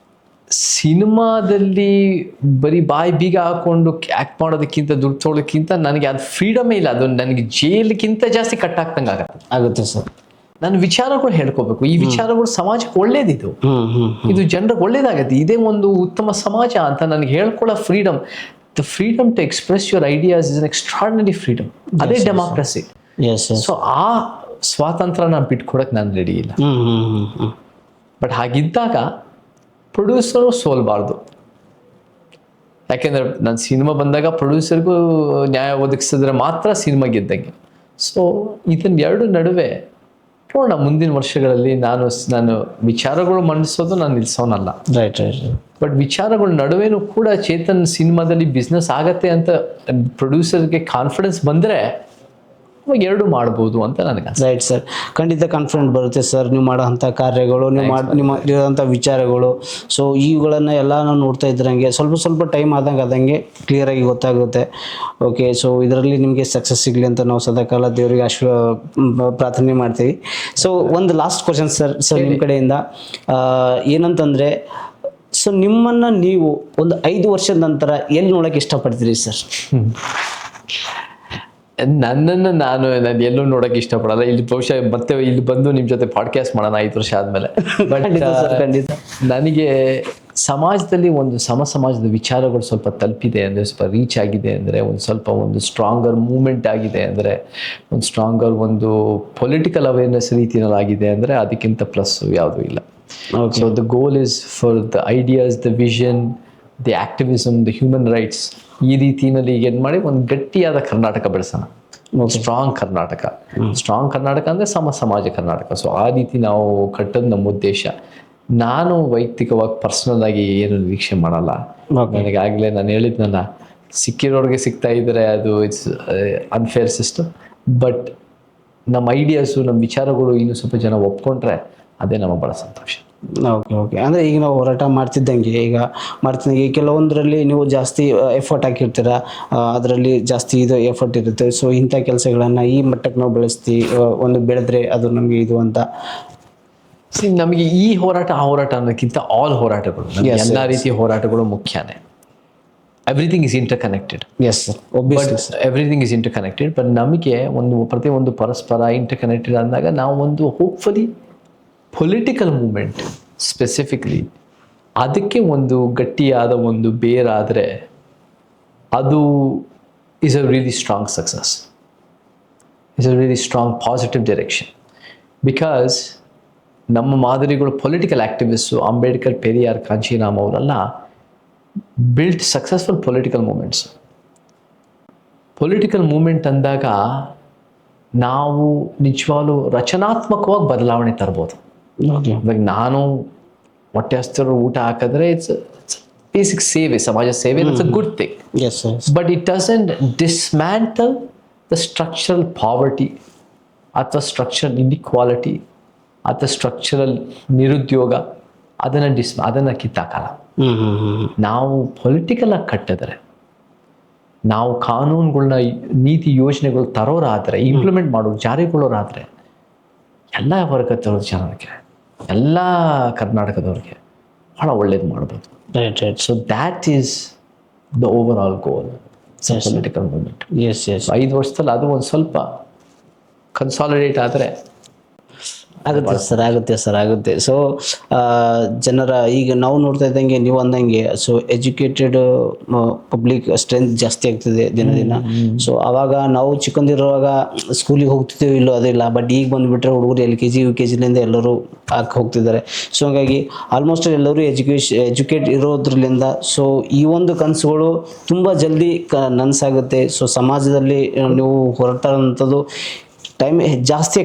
ಸಿನಿಮಾದಲ್ಲಿ ಬರೀ ಬಾಯಿ ಬೀಗ ಹಾಕೊಂಡು ಆ್ಯಕ್ಟ್ ಮಾಡೋದಕ್ಕಿಂತ ದುಡ್ಡು ತೊಗೊಳೋದಕ್ಕಿಂತ ನನಗೆ ಅದು ಫ್ರೀಡಮೇ ಇಲ್ಲ. ಅದು ನನಗೆ ಜೈಲಿಗಿಂತ ಜಾಸ್ತಿ ಕಟ್ಟಾಗ್ದಂಗೆ ಆಗುತ್ತೆ ಸರ್. ನನ್ನ ವಿಚಾರಗಳು ಹೇಳ್ಕೋಬೇಕು. ಈ ವಿಚಾರಗಳು ಸಮಾಜಕ್ಕೆ ಒಳ್ಳೇದಿದು, ಇದು ಜನರಿಗೆ ಒಳ್ಳೇದಾಗತ್ತೆ, ಇದೇ ಒಂದು ಉತ್ತಮ ಸಮಾಜ ಅಂತ ನನಗೆ ಹೇಳ್ಕೊಳ್ಳೋ freedom, the freedom to express your ideas is an extraordinary freedom. ಅದೇ ಡೆಮಾಕ್ರಸಿ. ಸೊ ಆ ಸ್ವಾತಂತ್ರ್ಯ ನಾನು ಬಿಟ್ಕೊಡಕ್ಕೆ ನಾನು ರೆಡಿ ಇಲ್ಲ. ಬಟ್ ಹಾಗಿದ್ದಾಗ ಪ್ರೊಡ್ಯೂಸರು ಸೋಲ್ಬಾರ್ದು. ಯಾಕೆಂದರೆ ನನ್ನ ಸಿನಿಮಾ ಬಂದಾಗ ಪ್ರೊಡ್ಯೂಸರ್ಗೂ ನ್ಯಾಯ ಒದಗಿಸಿದ್ರೆ ಮಾತ್ರ ಸಿನಿಮಾ ಗೆದ್ದಂಗೆ. ಸೊ ಇದನ್ನೆರಡು ನಡುವೆ ನೋಡೋಣ ಮುಂದಿನ ವರ್ಷಗಳಲ್ಲಿ. ನಾನು ವಿಚಾರಗಳು ಮಂಡಿಸೋದು ನಾನು ನಿಲ್ಸೋನಲ್ಲ, ರೈಟ್ ರೈಟ್. ಬಟ್ ವಿಚಾರಗಳ ನಡುವೆನೂ ಕೂಡ ಚೇತನ್ ಸಿನಿಮಾದಲ್ಲಿ ಬಿಸ್ನೆಸ್ ಆಗತ್ತೆ ಅಂತ ಪ್ರೊಡ್ಯೂಸರ್ಗೆ ಕಾನ್ಫಿಡೆನ್ಸ್ ಬಂದರೆ ಎರಡು ಮಾಡ್ಬೋದು ಅಂತ ನನಗೆ. ರೈಟ್ ಸರ್, ಖಂಡಿತ ಕಾನ್ಫಿಡೆಂಟ್ ಬರುತ್ತೆ ಸರ್. ನೀವು ಮಾಡೋಂಥ ಕಾರ್ಯಗಳು, ನಿಮ್ಮ ಇರೋಂಥ ವಿಚಾರಗಳು, ಸೊ ಇವುಗಳನ್ನು ಎಲ್ಲ ನಾವು ನೋಡ್ತಾ ಇದ್ದಂಗೆ ಸ್ವಲ್ಪ ಟೈಮ್ ಆದಂಗೆ ಕ್ಲಿಯರಾಗಿ ಗೊತ್ತಾಗುತ್ತೆ. ಓಕೆ, ಸೊ ಇದರಲ್ಲಿ ನಿಮಗೆ ಸಕ್ಸಸ್ ಸಿಗಲಿ ಅಂತ ನಾವು ಸದಾಕಾಲ ದೇವರಿಗೆ ಪ್ರಾರ್ಥನೆ ಮಾಡ್ತೀವಿ. ಸೊ ಒಂದು ಲಾಸ್ಟ್ ಕ್ವಶನ್ ಸರ್ ನಿಮ್ಮ ಕಡೆಯಿಂದ ಏನಂತಂದರೆ, ಸೊ ನಿಮ್ಮನ್ನು ನೀವು ಒಂದು 5 ವರ್ಷದ ನಂತರ ಎಲ್ಲಿ ನೋಡೋಕ್ಕೆ ಇಷ್ಟಪಡ್ತೀರಿ ಸರ್? ನನ್ನನ್ನು ನಾನು ಎಲ್ಲೂ ನೋಡೋಕೆ ಇಷ್ಟಪಡಲ್ಲ. ಇಲ್ಲಿ ಬಹುಶಃ ಮತ್ತೆ ಇಲ್ಲಿ ಬಂದು ನಿಮ್ಮ ಜೊತೆ ಪಾಡ್ಕಾಸ್ಟ್ ಮಾಡೋಣ 5 ವರ್ಷ ಆದಮೇಲೆ. ಬಟ್ ಖಂಡಿತ. ನನಗೆ ಸಮಾಜದಲ್ಲಿ ಒಂದು ಸಮಾಜದ ವಿಚಾರಗಳು ಸ್ವಲ್ಪ ತಲುಪಿದೆ ಅಂದರೆ, ಸ್ವಲ್ಪ ರೀಚ್ ಆಗಿದೆ ಅಂದರೆ, ಒಂದು ಸ್ಟ್ರಾಂಗರ್ ಮೂಮೆಂಟ್ ಆಗಿದೆ ಅಂದರೆ, ಒಂದು ಸ್ಟ್ರಾಂಗರ್ ಒಂದು ಪೊಲಿಟಿಕಲ್ ಅವೇರ್ನೆಸ್ ರೀತಿಯಲ್ಲಿ ಆಗಿದೆ ಅಂದರೆ ಅದಕ್ಕಿಂತ ಪ್ಲಸ್ ಯಾವುದೂ ಇಲ್ಲ. So the goal is for the ideas, the vision, the activism, the human rights, ಈ ರೀತಿಯಲ್ಲಿ ಏನು ಮಾಡಿ ಒಂದು ಗಟ್ಟಿಯಾದ ಕರ್ನಾಟಕ ಬೆಳೆಸೋಣ. ಸ್ಟ್ರಾಂಗ್ ಕರ್ನಾಟಕ ಅಂದರೆ ಸಮಾಜ ಕರ್ನಾಟಕ. ಸೊ ಆ ರೀತಿ ನಾವು ಕಟ್ಟೋದು ನಮ್ಮ ಉದ್ದೇಶ. ನಾನು ವೈಯಕ್ತಿಕವಾಗಿ ಪರ್ಸನಲ್ ಆಗಿ ಏನು ನಿರೀಕ್ಷೆ ಮಾಡಲ್ಲ. ನನಗಾಗಲೇ ನಾನು ಹೇಳಿದ್ನಲ್ಲ, ಸಿಕ್ಕಿರೋರಿಗೆ ಸಿಗ್ತಾ ಇದ್ದರೆ ಅದು ಇಟ್ಸ್ ಅನ್ಫೇರ್ ಸಿಸ್ಟಮ್. ಬಟ್ ನಮ್ಮ ಐಡಿಯಾಸು, ನಮ್ಮ ವಿಚಾರಗಳು ಇನ್ನೂ ಸ್ವಲ್ಪ ಜನ ಒಪ್ಕೊಂಡ್ರೆ ಅದೇ ನಮಗೆ ಭಾಳ ಸಂತೋಷ. ಓಕೆ. ಅಂದರೆ ಈಗ ನಾವು ಹೋರಾಟ ಮಾಡ್ತಿದ್ದಂಗೆ ಕೆಲವೊಂದರಲ್ಲಿ ನೀವು ಜಾಸ್ತಿ ಎಫರ್ಟ್ ಹಾಕಿರ್ತೀರ, ಅದರಲ್ಲಿ ಜಾಸ್ತಿ ಇದು ಎಫರ್ಟ್ ಇರುತ್ತೆ. ಸೊ ಇಂಥ ಕೆಲಸಗಳನ್ನು ಈ ಮಟ್ಟಕ್ಕೆ ನಾವು ಬೆಳೆದ್ರೆ ಅದು ನಮಗೆ ಇದು ಅಂತ. ನಮಗೆ ಈ ಹೋರಾಟ ಆ ಹೋರಾಟ ಅನ್ನೋಕ್ಕಿಂತ ಆಲ್ ಹೋರಾಟಗಳು, ಎಲ್ಲ ರೀತಿಯ ಹೋರಾಟಗಳು ಮುಖ್ಯನೇ. Everything is interconnected. Yes sir, everything is interconnected. But ನಮಗೆ ಪ್ರತಿಯೊಂದು ಪರಸ್ಪರ ಇಂಟರ್ಕನೆಕ್ಟೆಡ್ ಅಂದಾಗ ನಾವು ಒಂದು ಹೋಪ್ಫುಲಿ ಪೊಲಿಟಿಕಲ್ ಮೂಮೆಂಟ್ ಸ್ಪೆಸಿಫಿಕ್ಲಿ ಅದಕ್ಕೆ ಒಂದು ಗಟ್ಟಿಯಾದ ಒಂದು ಬೇರಾದರೆ ಅದು is a really strong success, is a really strong positive direction. Because ನಮ್ಮ ಮಾದರಿಗಳು ಪೊಲಿಟಿಕಲ್ ಆ್ಯಕ್ಟಿವಿಸ್ಟು ಅಂಬೇಡ್ಕರ್, ಪೆರಿಯಾರ್, ಕಾಂಚೀರಾಮ್ ಅವರೆಲ್ಲ built successful political movements. Political movement ಅಂದಾಗ ನಾವು ನಿಜವಾಗ್ಲೂ ರಚನಾತ್ಮಕವಾಗಿ ಬದಲಾವಣೆ ತರ್ಬೋದು. ಇವಾಗ ನಾನು ಹೊಟ್ಟೆ ಹಸಿರು ಊಟ ಹಾಕಿದ್ರೆ ಇಟ್ಸ್ ಬೇಸಿಕ್ ಸೇವೆ, ಸಮಾಜ ಸೇವೆ, it's a good thing. But it doesn't dismantle the structural poverty ಅಥವಾ ಸ್ಟ್ರಕ್ಚರಲ್ ಇನ್ಇಕ್ವಾಲಿಟಿ ಅಥವಾ ಸ್ಟ್ರಕ್ಚರಲ್ ನಿರುದ್ಯೋಗ. ಅದನ್ನು ಕಿತ್ತಾಕಲ್ಲ. ನಾವು ಪೊಲಿಟಿಕಲ್ ಆಗಿ ಕಟ್ಟಿದ್ರೆ, ನಾವು ಕಾನೂನುಗಳನ್ನ, ನೀತಿ ಯೋಜನೆಗಳು ತರೋರಾದರೆ, ಇಂಪ್ಲಿಮೆಂಟ್ ಮಾಡೋರು, ಜಾರಿಗೊಳ್ಳೋರಾದರೆ ಎಲ್ಲ ವರ್ಗದವ್ರ ಜನರಿಗೆ, ಎಲ್ಲ ಕರ್ನಾಟಕದವ್ರಿಗೆ ಭಾಳ ಒಳ್ಳೇದು ಮಾಡ್ಬೋದು. So that is the overall goal political movement. 5 ವರ್ಷದಲ್ಲಿ ಅದು ಒಂದು ಸ್ವಲ್ಪ ಕನ್ಸಾಲಿಡೇಟ್ ಆದರೆ ಆಗುತ್ತೆ ಸರ್. ಸೊ ಜನರ ಈಗ ನಾವು ನೋಡ್ತಾ ಇದ್ದಂಗೆ, ನೀವು ಅಂದಂಗೆ, ಸೊ ಎಜುಕೇಟೆಡ್ ಪಬ್ಲಿಕ್ ಸ್ಟ್ರೆಂತ್ ಜಾಸ್ತಿ ಆಗ್ತಿದೆ ದಿನ. ಸೊ ಅವಾಗ ನಾವು ಚಿಕ್ಕಂದಿರುವಾಗ ಸ್ಕೂಲಿಗೆ ಹೋಗ್ತಿದ್ದೇವೆ ಇಲ್ಲೋ ಅದಿಲ್ಲ. ಬಟ್ ಈಗ ಬಂದುಬಿಟ್ರೆ ಹುಡುಗರು LKG UKG ಎಲ್ಲರೂ ಹೋಗ್ತಿದ್ದಾರೆ. ಸೊ ಹಾಗಾಗಿ ಆಲ್ಮೋಸ್ಟ್ ಎಲ್ಲರೂ ಎಜುಕೇಟ್ ಇರೋದ್ರಲ್ಲಿಂದ ಸೊ ಈ ಒಂದು ಕನಸುಗಳು ತುಂಬ ಜಲ್ದಿ ನನಸಾಗುತ್ತೆ. ಸೊ ಸಮಾಜದಲ್ಲಿ ನೀವು ಹೊರಟಾರಂಥದ್ದು ಟೈಮ್ ಜಾಸ್ತಿ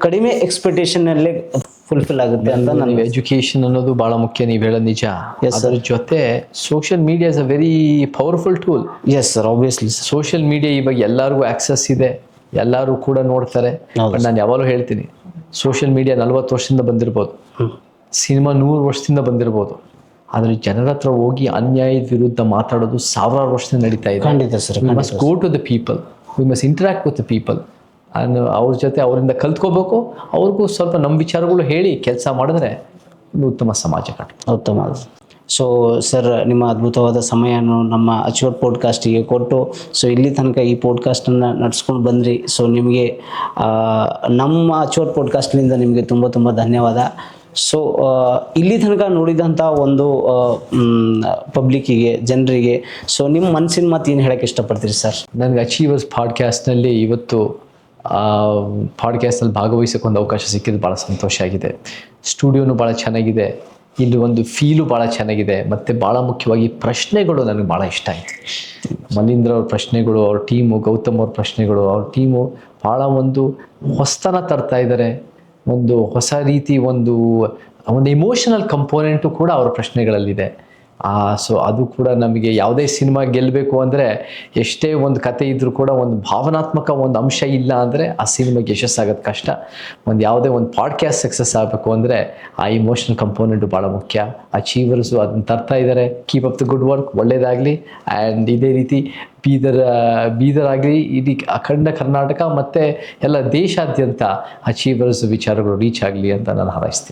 ಕಡಿಮೆ ಎಕ್ಸ್ಪೆಕ್ಟೇಷನಲ್ಲೇ ಫುಲ್ಫಿಲ್ ಆಗುತ್ತೆ ಅಂತ ನನಗೆ. ಎಜುಕೇಷನ್ ಅನ್ನೋದು ಭಾಳ ಮುಖ್ಯ, ನೀವು ಹೇಳೋದು ನಿಜ. ಅದರ ಜೊತೆ social media is a very powerful tool. Yes sir, obviously. Social media ಇವಾಗ ಎಲ್ಲರಿಗೂ ಆಕ್ಸೆಸ್ ಇದೆ, ಎಲ್ಲರೂ ಕೂಡ ನೋಡ್ತಾರೆ. ಬಟ್ ನಾನು ಯಾವಾಗಲೂ ಹೇಳ್ತೀನಿ, ಸೋಷಿಯಲ್ ಮೀಡಿಯಾ 40 ವರ್ಷದಿಂದ ಬಂದಿರ್ಬೋದು, ಸಿನಿಮಾ 100 ವರ್ಷದಿಂದ ಬಂದಿರ್ಬೋದು, ಆದರೆ ಜನರ ಹತ್ರ ಹೋಗಿ ಅನ್ಯಾಯದ ವಿರುದ್ಧ ಮಾತಾಡೋದು 1000 ವರ್ಷದಿಂದ ನಡೀತಾ ಇದೆ. ಖಂಡಿತ sir. We must go to the people, we must interact with the people. ಅವ್ರ ಜೊತೆ ಅವರಿಂದ ಕಲ್ತ್ಕೋಬೇಕು. ಅವ್ರಿಗೂ ಸ್ವಲ್ಪ ನಮ್ಮ ವಿಚಾರಗಳು ಹೇಳಿ ಕೆಲಸ ಮಾಡಿದ್ರೆ ಉತ್ತಮ ಸಮಾಜ ಉತ್ತಮ. ಸೊ ಸರ್, ನಿಮ್ಮ ಅದ್ಭುತವಾದ ಸಮಯವನ್ನು ನಮ್ಮ ಅಚೀವರ್ ಪಾಡ್ಕಾಸ್ಟಿಗೆ ಕೊಟ್ಟು, ಸೊ ಇಲ್ಲಿ ತನಕ ಈ ಪಾಡ್ಕಾಸ್ಟನ್ನು ನಡ್ಸ್ಕೊಂಡು ಬಂದ್ರಿ. ಸೊ ನಿಮಗೆ ನಮ್ಮ ಅಚೀವರ್ ಪಾಡ್ಕಾಸ್ಟ್ನಿಂದ ನಿಮಗೆ ತುಂಬ ತುಂಬ ಧನ್ಯವಾದ. ಸೊ ಇಲ್ಲಿ ತನಕ ನೋಡಿದಂಥ ಒಂದು ಪಬ್ಲಿಕ್ಕಿಗೆ, ಜನರಿಗೆ, ಸೊ ನಿಮ್ಮ ಮನಸ್ಸಿನ ಮಾತು ಏನು ಹೇಳೋಕ್ಕೆ ಇಷ್ಟಪಡ್ತೀರಿ ಸರ್? ನನಗೆ ಅಚೀವರ್ಸ್ ಪಾಡ್ಕಾಸ್ಟ್ನಲ್ಲಿ ಇವತ್ತು ಪಾಡ್ಕಾಸ್ಟ್ನಲ್ಲಿ ಭಾಗವಹಿಸೋಕೆ ಒಂದು ಅವಕಾಶ ಸಿಕ್ಕಿದ್ದು ಭಾಳ ಸಂತೋಷ ಆಗಿದೆ. ಸ್ಟುಡಿಯೋನು ಭಾಳ ಚೆನ್ನಾಗಿದೆ, ಇಲ್ಲಿ ಒಂದು ಫೀಲು ಭಾಳ ಚೆನ್ನಾಗಿದೆ. ಮತ್ತು ಭಾಳ ಮುಖ್ಯವಾಗಿ ಪ್ರಶ್ನೆಗಳು ನನಗೆ ಭಾಳ ಇಷ್ಟ ಆಯಿತು. ಮಲೀಂದ್ರ ಅವ್ರ ಪ್ರಶ್ನೆಗಳು, ಅವ್ರ ಟೀಮು, ಗೌತಮ್ ಅವ್ರ ಪ್ರಶ್ನೆಗಳು, ಅವ್ರ ಟೀಮು ಭಾಳ ಒಂದು ಹೊಸತನ ತರ್ತಾ ಇದ್ದಾರೆ. ಒಂದು ಹೊಸ ರೀತಿ ಒಂದು ಇಮೋಷನಲ್ ಕಂಪೋನೆಂಟು ಕೂಡ ಅವ್ರ ಪ್ರಶ್ನೆಗಳಲ್ಲಿದೆ. ಸೊ ಅದು ಕೂಡ ನಮಗೆ ಯಾವುದೇ ಸಿನಿಮಾ ಗೆಲ್ಲಬೇಕು ಅಂದರೆ, ಎಷ್ಟೇ ಒಂದು ಕತೆ ಇದ್ದರೂ ಕೂಡ ಒಂದು ಭಾವನಾತ್ಮಕ ಒಂದು ಅಂಶ ಇಲ್ಲ ಅಂದರೆ ಆ ಸಿನಿಮಾಗೆ ಯಶಸ್ಸಾಗೋದು ಕಷ್ಟ. ಯಾವುದೇ ಒಂದು ಪಾಡ್ಕಾಸ್ಟ್ ಸಕ್ಸಸ್ ಆಗಬೇಕು ಅಂದರೆ ಆ ಇಮೋಷನಲ್ ಕಂಪೋನೆಂಟು ಭಾಳ ಮುಖ್ಯ. ಅಚೀವರ್ಸು ಅದನ್ನು ತರ್ತಾ ಇದ್ದಾರೆ. Keep up the good work, ಒಳ್ಳೆಯದಾಗಲಿ. ಆ್ಯಂಡ್ ಇದೇ ರೀತಿ ಬೀದರ್ ಆಗಲಿ, ಇಡೀ ಅಖಂಡ ಕರ್ನಾಟಕ ಮತ್ತು ಎಲ್ಲ ದೇಶಾದ್ಯಂತ ಅಚೀವರ್ಸ್ ವಿಚಾರಗಳು ರೀಚ್ ಆಗಲಿ ಅಂತ ನಾನು ಹಾರೈಸ್ತೀನಿ.